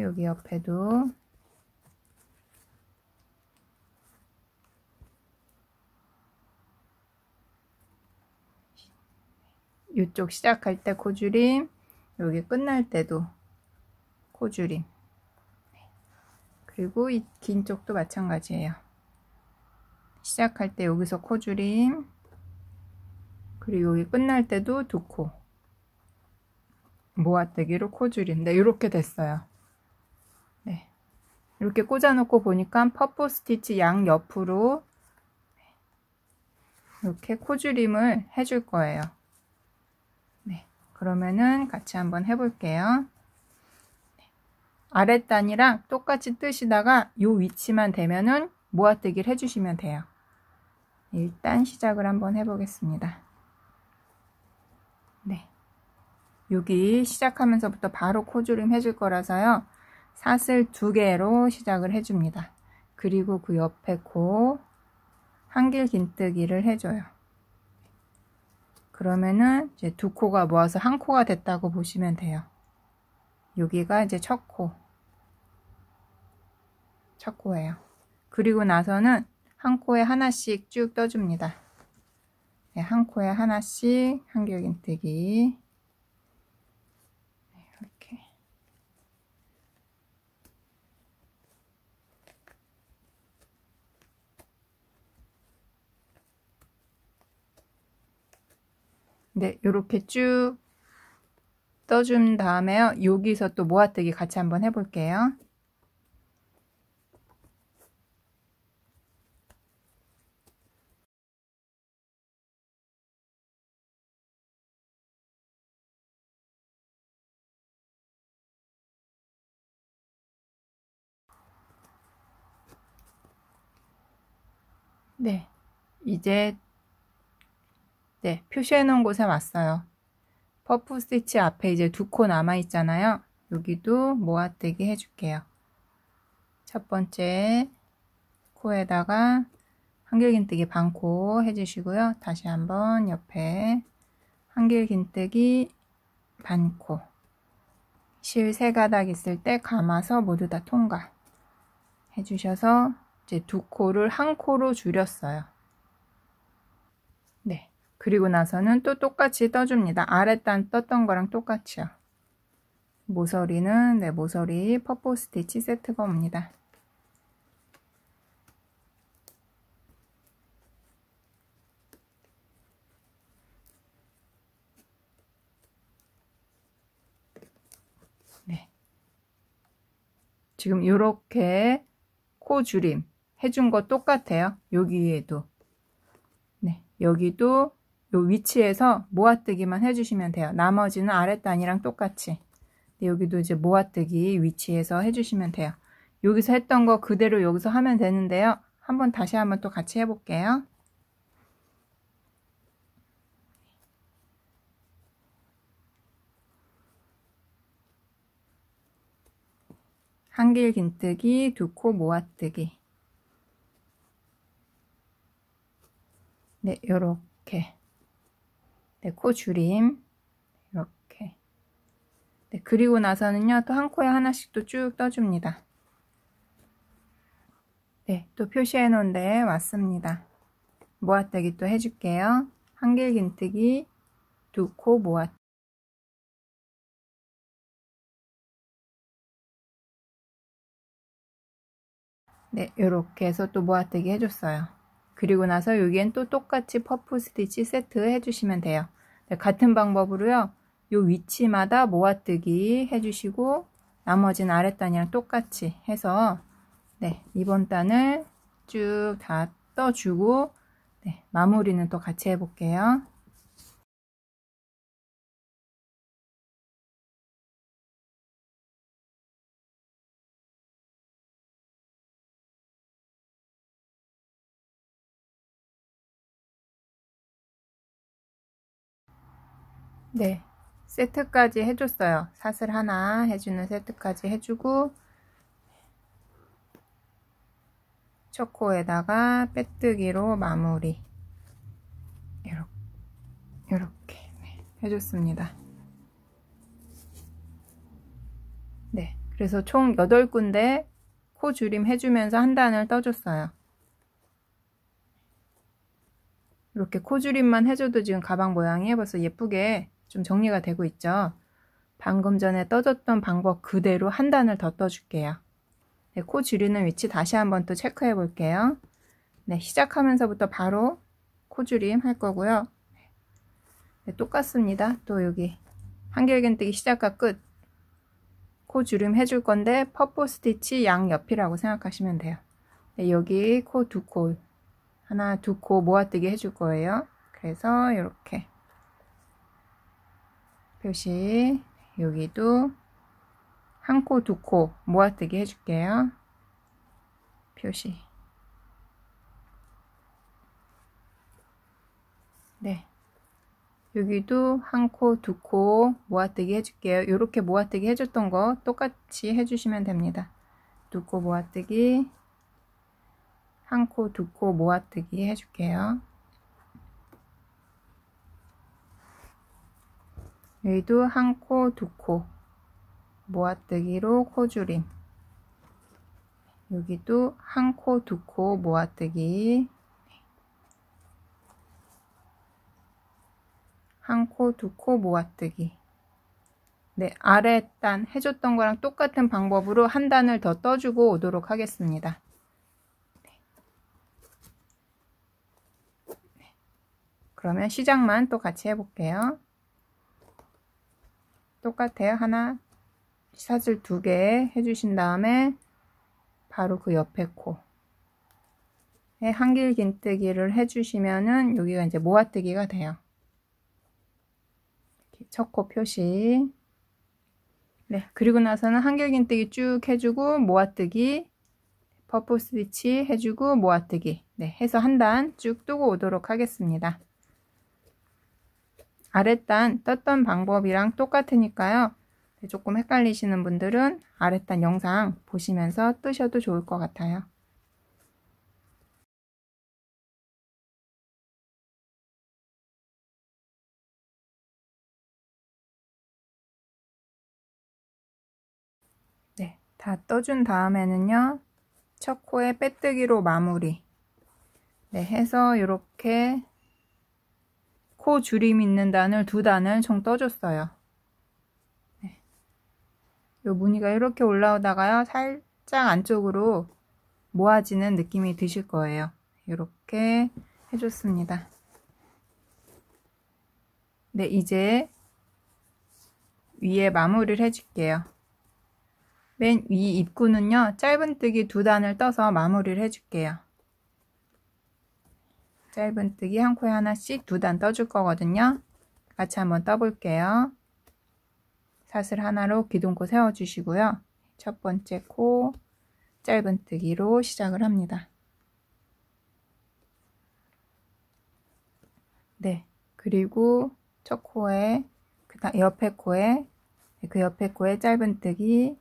여기 옆에도 이쪽 시작할 때 코 줄임, 여기 끝날 때도 코 줄임. 그리고 이 긴 쪽도 마찬가지예요. 시작할 때 여기서 코 줄임, 그리고 여기 끝날 때도 두 코 모아뜨기로 코 줄임. 네, 이렇게 됐어요. 네, 이렇게 꽂아놓고 보니까 퍼플 스티치 양옆으로 이렇게 코 줄임을 해줄 거예요. 네, 그러면은 같이 한번 해볼게요. 아랫단이랑 똑같이 뜨시다가 이 위치만 되면은 모아뜨기를 해주시면 돼요. 일단 시작을 한번 해보겠습니다. 네, 여기 시작하면서부터 바로 코줄임 해줄 거라서요. 사슬 2개로 시작을 해줍니다. 그리고 그 옆에 코 한길긴뜨기를 해줘요. 그러면은 이제 두 코가 모아서 한 코가 됐다고 보시면 돼요. 여기가 이제 첫 코예요. 그리고 나서는 한 코에 하나씩 쭉 떠줍니다. 네, 한 코에 하나씩 한길긴뜨기. 이렇게. 네, 이렇게 쭉 떠준 다음에요. 여기서 또 모아뜨기 같이 한번 해볼게요. 네, 이제 표시해 놓은 곳에 왔어요. 퍼프 스티치 앞에 이제 2코 남아 있잖아요. 여기도 모아뜨기 해줄게요. 첫 번째 코에다가 한길긴뜨기 반코 해주시고요. 다시 한번 옆에 한길긴뜨기 반코. 실 3가닥 있을 때 감아서 모두 다 통과 해주셔서 이제 2코를 한 코로 줄였어요. 네. 그리고 나서는 또 똑같이 떠줍니다. 아랫단 떴던 거랑 똑같이요. 모서리는 모서리 퍼프 스티치 세트가 옵니다. 네. 지금 이렇게 코 줄임 해준 거 똑같아요. 여기에도. 네. 여기도 요 위치에서 모아뜨기만 해주시면 돼요. 나머지는 아랫단이랑 똑같이. 여기도 이제 모아뜨기 위치에서 해주시면 돼요. 여기서 했던 거 그대로 여기서 하면 되는데요. 다시 한번 또 같이 해볼게요. 한길긴뜨기, 2코 모아뜨기. 네, 요렇게. 네, 코 줄임. 이렇게. 네, 그리고 나서는요, 또 한 코에 하나씩 또 쭉 떠줍니다. 네, 또 표시해 놓은 데 왔습니다. 모아뜨기 또 해줄게요. 한길긴뜨기, 2코 모아뜨기. 네, 요렇게 해서 또 모아뜨기 해줬어요. 그리고 나서 여기엔 또 똑같이 퍼프 스티치 세트 해주시면 돼요. 네, 같은 방법으로요. 요 위치마다 모아뜨기 해주시고 나머지는 아랫단이랑 똑같이 해서 네, 이번 단을 쭉 다 떠주고 네, 마무리는 또 같이 해볼게요. 네, 세트까지 해줬어요. 사슬 하나 해주는 세트까지 해주고 첫 코에다가 빼뜨기로 마무리 이렇게 해줬습니다. 네, 그래서 총 8군데 코 줄임 해주면서 한 단을 떠줬어요. 이렇게 코 줄임만 해줘도 지금 가방 모양이 벌써 예쁘게 좀 정리가 되고 있죠. 방금 전에 떠줬던 방법 그대로 한 단을 더 떠줄게요. 네, 코 줄이는 위치 다시 한번 또 체크해 볼게요. 네, 시작하면서부터 바로 코 줄임 할 거고요. 네, 똑같습니다. 또 여기 한길긴뜨기 시작과 끝 코 줄임 해줄 건데 퍼프 스티치 양옆이라고 생각하시면 돼요. 네, 여기 코 2코 하나 2코 모아뜨기 해줄 거예요. 그래서 이렇게 표시 여기도 한 코 2코 모아뜨기 해줄게요. 표시 네, 여기도 한 코 2코 모아뜨기 해줄게요. 이렇게 모아뜨기 해줬던 거 똑같이 해주시면 됩니다. 2코 모아뜨기 한 코 2코 모아뜨기 해줄게요. 여기도 한 코 2코 모아뜨기로 코줄임. 여기도 한 코, 두 코 모아뜨기. 한 코, 두 코 모아뜨기. 네, 아래 단 해줬던 거랑 똑같은 방법으로 한 단을 더 떠주고 오도록 하겠습니다. 그러면 시작만 또 같이 해볼게요. 똑같아요. 하나, 사슬 2개 해주신 다음에 바로 그 옆에 코에 한길긴뜨기를 해주시면은 여기가 이제 모아뜨기가 돼요. 첫 코 표시. 네, 그리고 나서는 한길긴뜨기 쭉 해주고 모아뜨기, 퍼프 스티치 해주고 모아뜨기. 네, 해서 한 단 쭉 뜨고 오도록 하겠습니다. 아랫단 떴던 방법이랑 똑같으니까요. 네, 조금 헷갈리시는 분들은 아랫단 영상 보시면서 뜨셔도 좋을 것 같아요. 네, 다 떠준 다음에는요. 첫 코에 빼뜨기로 마무리. 네, 해서 이렇게 코 줄임 있는 단을 2단을 총 떠줬어요. 네. 요 무늬가 이렇게 올라오다가요. 살짝 안쪽으로 모아지는 느낌이 드실 거예요. 이렇게 해줬습니다. 네, 이제 위에 마무리를 해줄게요. 맨 위 입구는요. 짧은뜨기 2단을 떠서 마무리를 해줄게요. 짧은뜨기 한 코에 하나씩 2단 떠줄 거거든요. 같이 한번 떠볼게요. 사슬 하나로 기둥코 세워주시고요. 첫 번째 코 짧은뜨기로 시작을 합니다. 네, 그리고 첫 코에 옆에 코에 그 옆에 코에 짧은뜨기,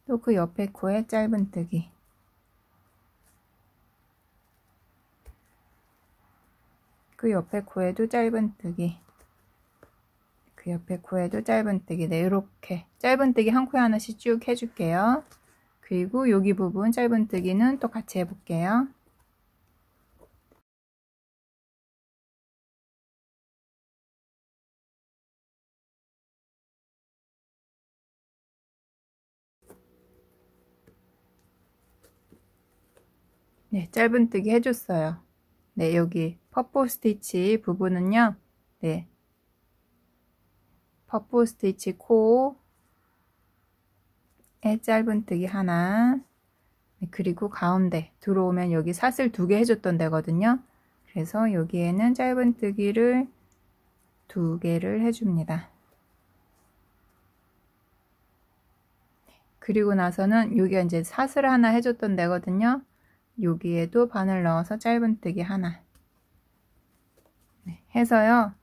또 그 옆에 코에 짧은뜨기. 그 옆에 코에도 짧은뜨기. 그 옆에 코에도 짧은뜨기. 네, 이렇게 짧은뜨기 한 코에 하나씩 쭉 해줄게요. 그리고 여기 부분 짧은뜨기는 또 같이 해볼게요. 네, 짧은뜨기 해줬어요. 네, 여기 퍼프 스티치 부분은요. 네, 퍼프 스티치 코에 짧은뜨기 하나. 네, 그리고 가운데 들어오면 여기 사슬 2개 해줬던 데거든요. 그래서 여기에는 짧은뜨기를 2개를 해줍니다. 그리고 나서는 여기가 이제 사슬 하나 해줬던 데거든요. 여기에도 바늘 넣어서 짧은뜨기 하나. 네, 해서요.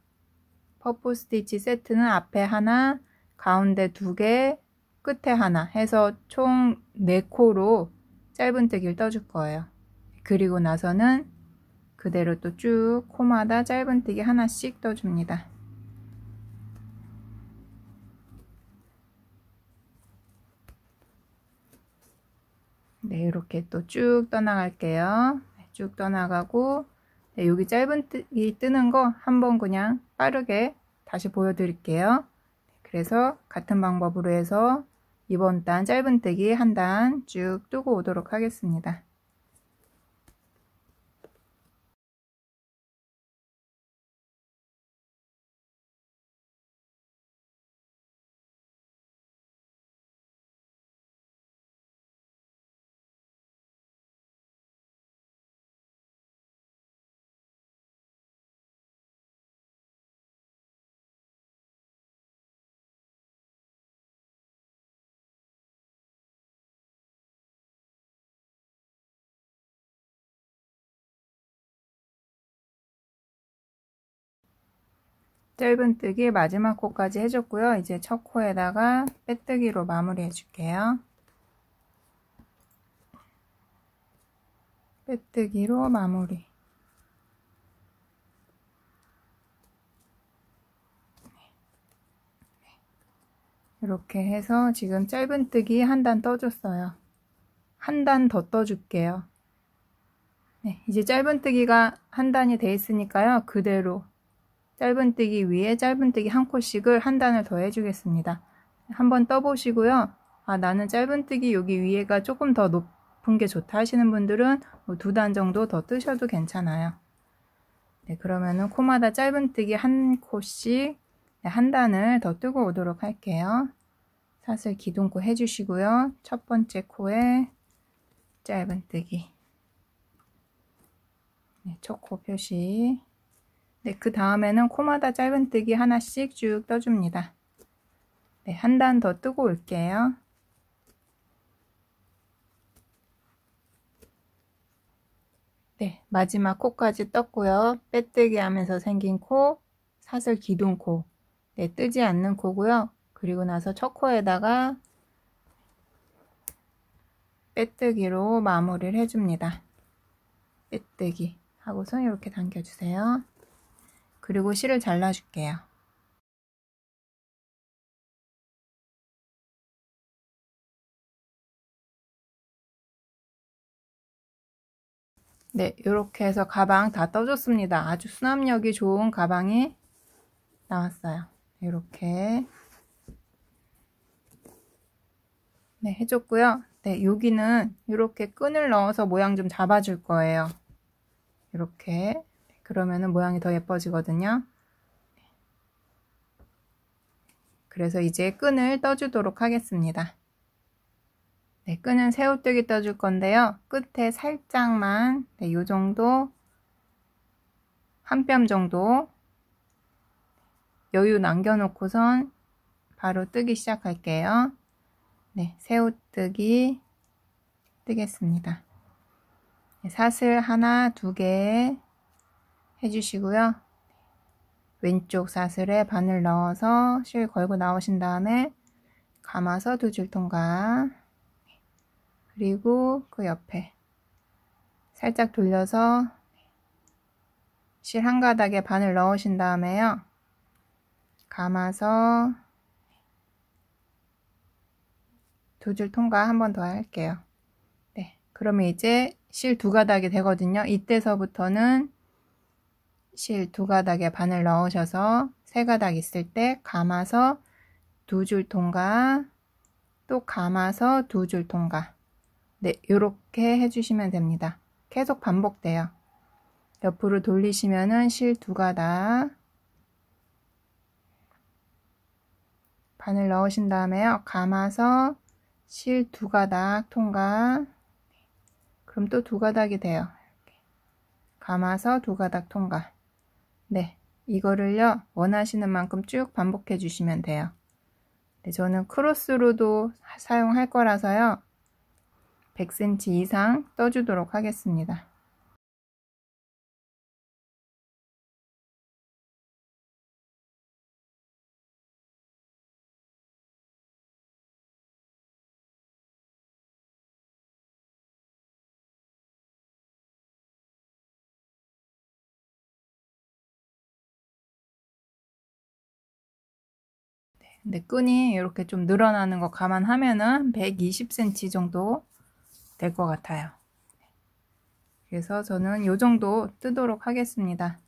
퍼프 스티치 세트는 앞에 하나, 가운데 2개, 끝에 하나 해서 총 4코로 짧은뜨기를 떠줄 거예요. 그리고 나서는 그대로 또 쭉 코마다 짧은뜨기 하나씩 떠줍니다. 네, 이렇게 또 쭉 떠나갈게요. 쭉 떠나가고, 네, 여기 짧은뜨기 뜨는 거 한번 그냥 빠르게 다시 보여드릴게요. 그래서 같은 방법으로 해서 이번 단 짧은뜨기 한 단 쭉 뜨고 오도록 하겠습니다. 짧은뜨기 마지막 코까지 해줬고요. 이제 첫 코에다가 빼뜨기로 마무리 해줄게요. 빼뜨기로 마무리. 이렇게 해서 지금 짧은뜨기 한 단 떠줬어요. 한 단 더 떠줄게요. 네, 이제 짧은뜨기가 한 단이 돼 있으니까요. 그대로 짧은뜨기 위에 짧은뜨기 한 콧씩을 한 단을 더 해주겠습니다. 한번 떠보시고요. 아, 나는 짧은뜨기 여기 위에가 조금 더 높은 게 좋다 하시는 분들은 뭐 2단 정도 더 뜨셔도 괜찮아요. 네, 그러면은 코마다 짧은뜨기 한 콧씩 한 단을 더 뜨고 오도록 할게요. 사슬 기둥코 해주시고요. 첫 번째 코에 짧은뜨기, 네, 첫 코 표시. 네, 그 다음에는 코마다 짧은뜨기 하나씩 쭉 떠줍니다. 네, 한 단 더 뜨고 올게요. 네, 마지막 코까지 떴고요. 빼뜨기 하면서 생긴 코, 사슬 기둥코. 네, 뜨지 않는 코고요. 그리고 나서 첫 코에다가 빼뜨기로 마무리를 해줍니다. 빼뜨기 하고서 이렇게 당겨주세요. 그리고 실을 잘라줄게요. 네, 이렇게 해서 가방 다 떠줬습니다. 아주 수납력이 좋은 가방이 나왔어요. 이렇게 네, 해줬고요. 네, 여기는 이렇게 끈을 넣어서 모양 좀 잡아줄 거예요. 이렇게. 그러면은 모양이 더 예뻐지거든요. 그래서 이제 끈을 떠주도록 하겠습니다. 네, 끈은 새우뜨기 떠줄 건데요. 끝에 살짝만, 네, 요 정도, 한 뼘 정도 여유 남겨놓고선 바로 뜨기 시작할게요. 네, 새우뜨기 뜨겠습니다. 네, 사슬 하나, 2개 해주시고요. 왼쪽 사슬에 바늘 넣어서 실 걸고 나오신 다음에 감아서 2줄 통과, 그리고 그 옆에 살짝 돌려서 실 한 가닥에 바늘 넣으신 다음에요. 감아서 2줄 통과 한 번 더 할게요. 네, 그러면 이제 실 2가닥이 되거든요. 이때서부터는 실 2가닥에 바늘 넣으셔서 3가닥 있을 때 감아서 2줄 통과, 또 감아서 2줄 통과. 네, 이렇게 해주시면 됩니다. 계속 반복돼요. 옆으로 돌리시면은 실 2가닥 바늘 넣으신 다음에요. 감아서 실 2가닥 통과. 그럼 또 2가닥이 돼요. 이렇게. 감아서 2가닥 통과. 네, 이거를요 원하시는 만큼 쭉 반복해 주시면 돼요. 네, 저는 크로스로도 사용할 거라서요 100cm 이상 떠주도록 하겠습니다. 근데 끈이 이렇게 좀 늘어나는 거 감안하면은 120cm 정도 될 것 같아요. 그래서 저는 이 정도 뜨도록 하겠습니다.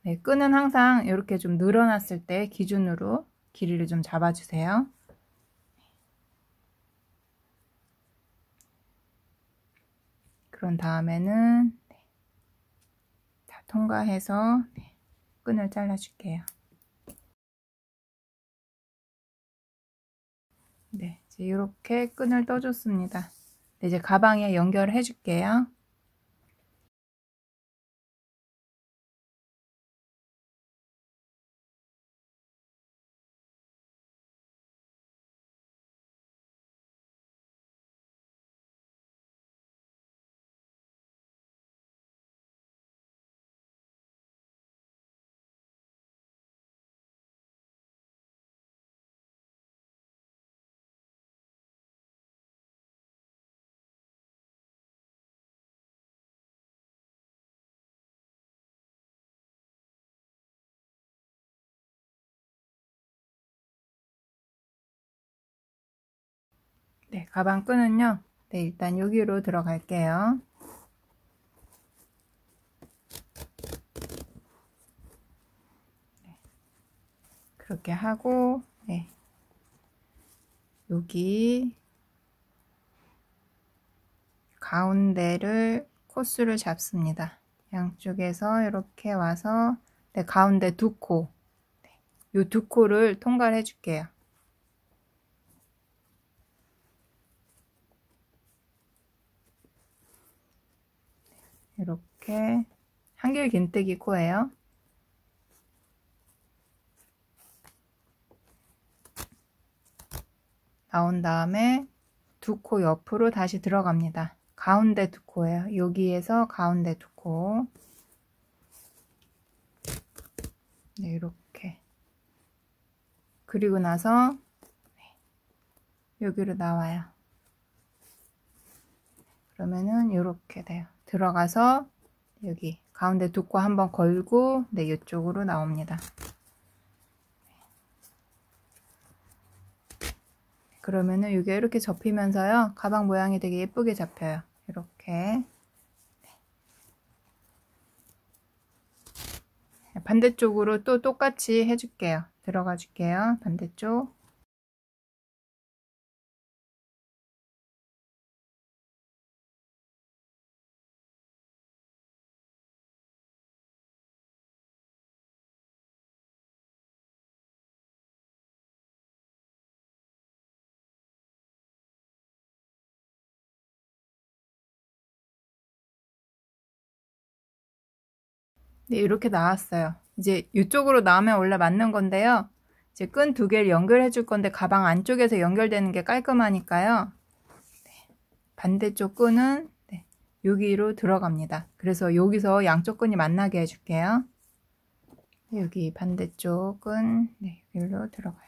네, 끈은 항상 이렇게 좀 늘어났을 때 기준으로 길이를 좀 잡아주세요. 그런 다음에는 다 통과해서 끈을 잘라줄게요. 네, 이제 이렇게 끈을 떠줬습니다. 네, 이제 가방에 연결을 해줄게요. 네, 가방 끈은요. 네, 일단 여기로 들어갈게요. 네, 그렇게 하고, 네, 여기 가운데를 코스를 잡습니다. 양쪽에서 이렇게 와서 네, 가운데 두 코, 이 두 코를 통과를 해줄게요. 이렇게 한길 긴뜨기 코예요. 나온 다음에 두 코 옆으로 다시 들어갑니다. 가운데 두 코예요. 여기에서 가운데 두 코. 네, 이렇게. 그리고 나서 여기로 나와요. 그러면은 이렇게 돼요. 들어가서 여기 가운데 두 코 한번 걸고 네, 이쪽으로 나옵니다. 그러면은 이게 이렇게 접히면서요. 가방 모양이 되게 예쁘게 잡혀요. 이렇게. 반대쪽으로 또 똑같이 해줄게요. 들어가 줄게요. 반대쪽. 네, 이렇게 나왔어요. 이제 이쪽으로 나오면 원래 맞는 건데요. 이제 끈 두 개를 연결해 줄 건데 가방 안쪽에서 연결되는 게 깔끔하니까요. 네, 반대쪽 끈은 네, 여기로 들어갑니다. 그래서 여기서 양쪽 끈이 만나게 해줄게요. 네, 여기 반대쪽 끈 네, 여기로 들어가요.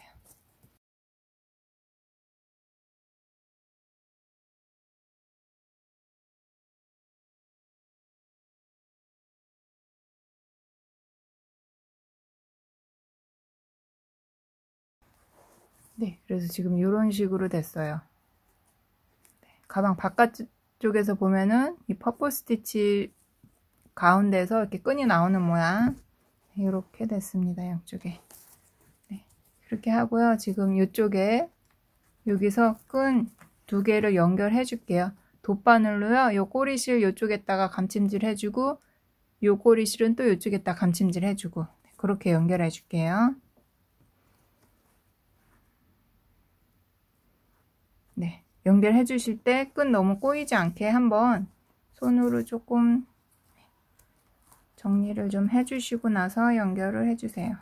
네, 그래서 지금 이런 식으로 됐어요. 네, 가방 바깥쪽에서 보면은 이 퍼플 스티치 가운데서 이렇게 끈이 나오는 모양 이렇게 됐습니다. 양쪽에. 네, 그렇게 하고요. 지금 이쪽에 여기서 끈 두 개를 연결해 줄게요. 돗바늘로요. 요 꼬리실 이쪽에다가 감침질 해주고 요 꼬리실은 또 이쪽에다 감침질 해주고 그렇게 연결해 줄게요. 네, 연결해 주실 때 끈 너무 꼬이지 않게 한번 손으로 조금 정리를 좀 해주시고 나서 연결을 해주세요.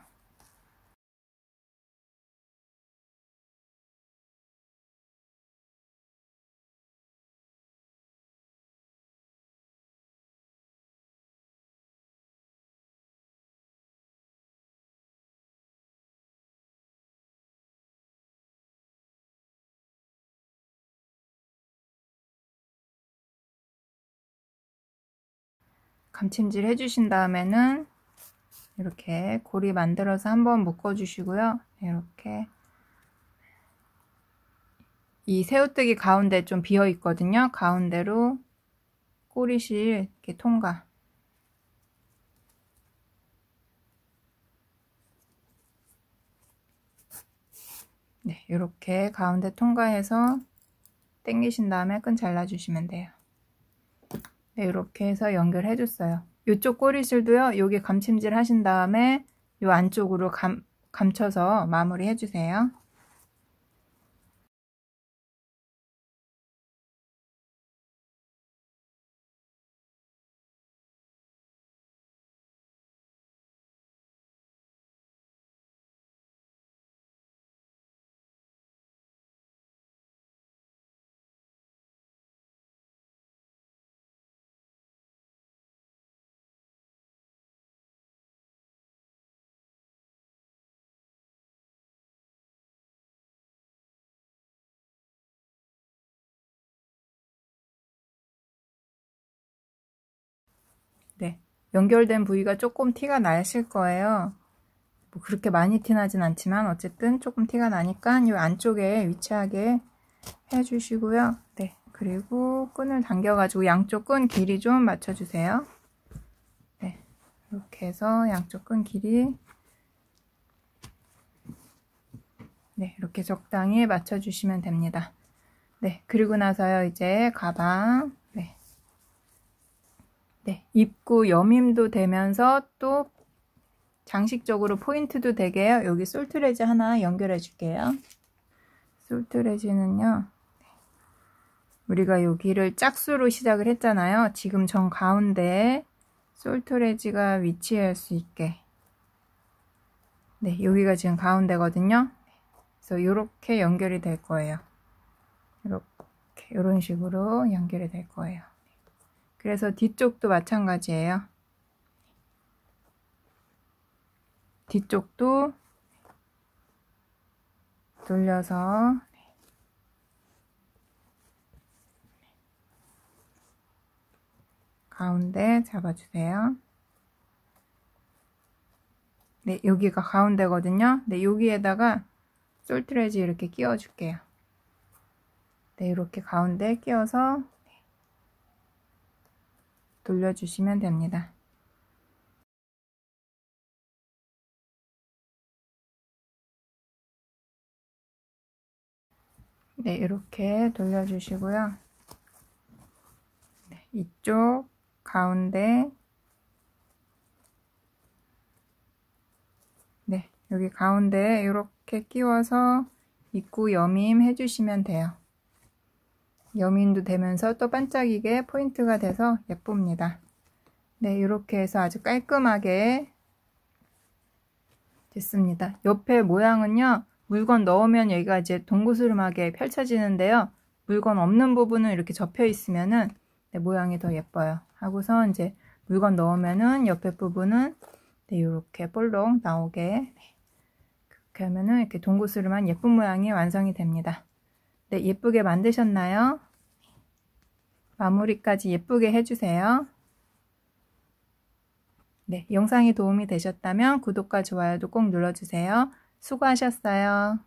감침질 해주신 다음에는 이렇게 고리 만들어서 한번 묶어 주시고요. 이렇게 이 새우뜨기 가운데 좀 비어 있거든요. 가운데로 꼬리실 이렇게 통과. 네, 이렇게 가운데 통과해서 당기신 다음에 끈 잘라주시면 돼요. 네, 이렇게 해서 연결해 줬어요. 이쪽 꼬리실도요. 여기 감침질 하신 다음에 이 안쪽으로 감춰서 마무리 해주세요. 네, 연결된 부위가 조금 티가 나실 거예요. 뭐 그렇게 많이 티나진 않지만 어쨌든 조금 티가 나니까 이 안쪽에 위치하게 해주시고요. 네, 그리고 끈을 당겨가지고 양쪽 끈 길이 좀 맞춰주세요. 네, 이렇게 해서 양쪽 끈 길이 네, 이렇게 적당히 맞춰주시면 됩니다. 네, 그리고 나서요, 이제 가방 네, 입구 여밈도 되면서 또 장식적으로 포인트도 되게요. 여기 솔트레지 하나 연결해 줄게요. 솔트레지는요, 우리가 여기를 짝수로 시작을 했잖아요. 지금 정 가운데에 솔트레지가 위치할 수 있게. 네, 여기가 지금 가운데거든요. 그래서 이렇게 연결이 될 거예요. 이렇게, 이런 식으로 연결이 될 거예요. 그래서 뒤쪽도 마찬가지예요. 뒤쪽도 돌려서 가운데 잡아주세요. 네, 여기가 가운데거든요. 네, 여기에다가 솔트레지 이렇게 끼워 줄게요. 네, 이렇게 가운데 끼워서 돌려주시면 됩니다. 네, 이렇게 돌려주시고요. 네, 이쪽 가운데 네, 여기 가운데 이렇게 끼워서 입구 여밈 해주시면 돼요. 여밈도 되면서 또 반짝이게 포인트가 돼서 예쁩니다. 네, 이렇게 해서 아주 깔끔하게 됐습니다. 옆에 모양은요, 물건 넣으면 여기가 이제 동구스름하게 펼쳐지는데요. 물건 없는 부분은 이렇게 접혀 있으면은 네, 모양이 더 예뻐요. 하고서 이제 물건 넣으면은 옆에 부분은 네, 이렇게 볼록 나오게 네, 그렇게 하면은 이렇게 동구스름한 예쁜 모양이 완성이 됩니다. 네, 예쁘게 만드셨나요? 마무리까지 예쁘게 해주세요. 네, 영상이 도움이 되셨다면 구독과 좋아요도 꼭 눌러주세요. 수고하셨어요.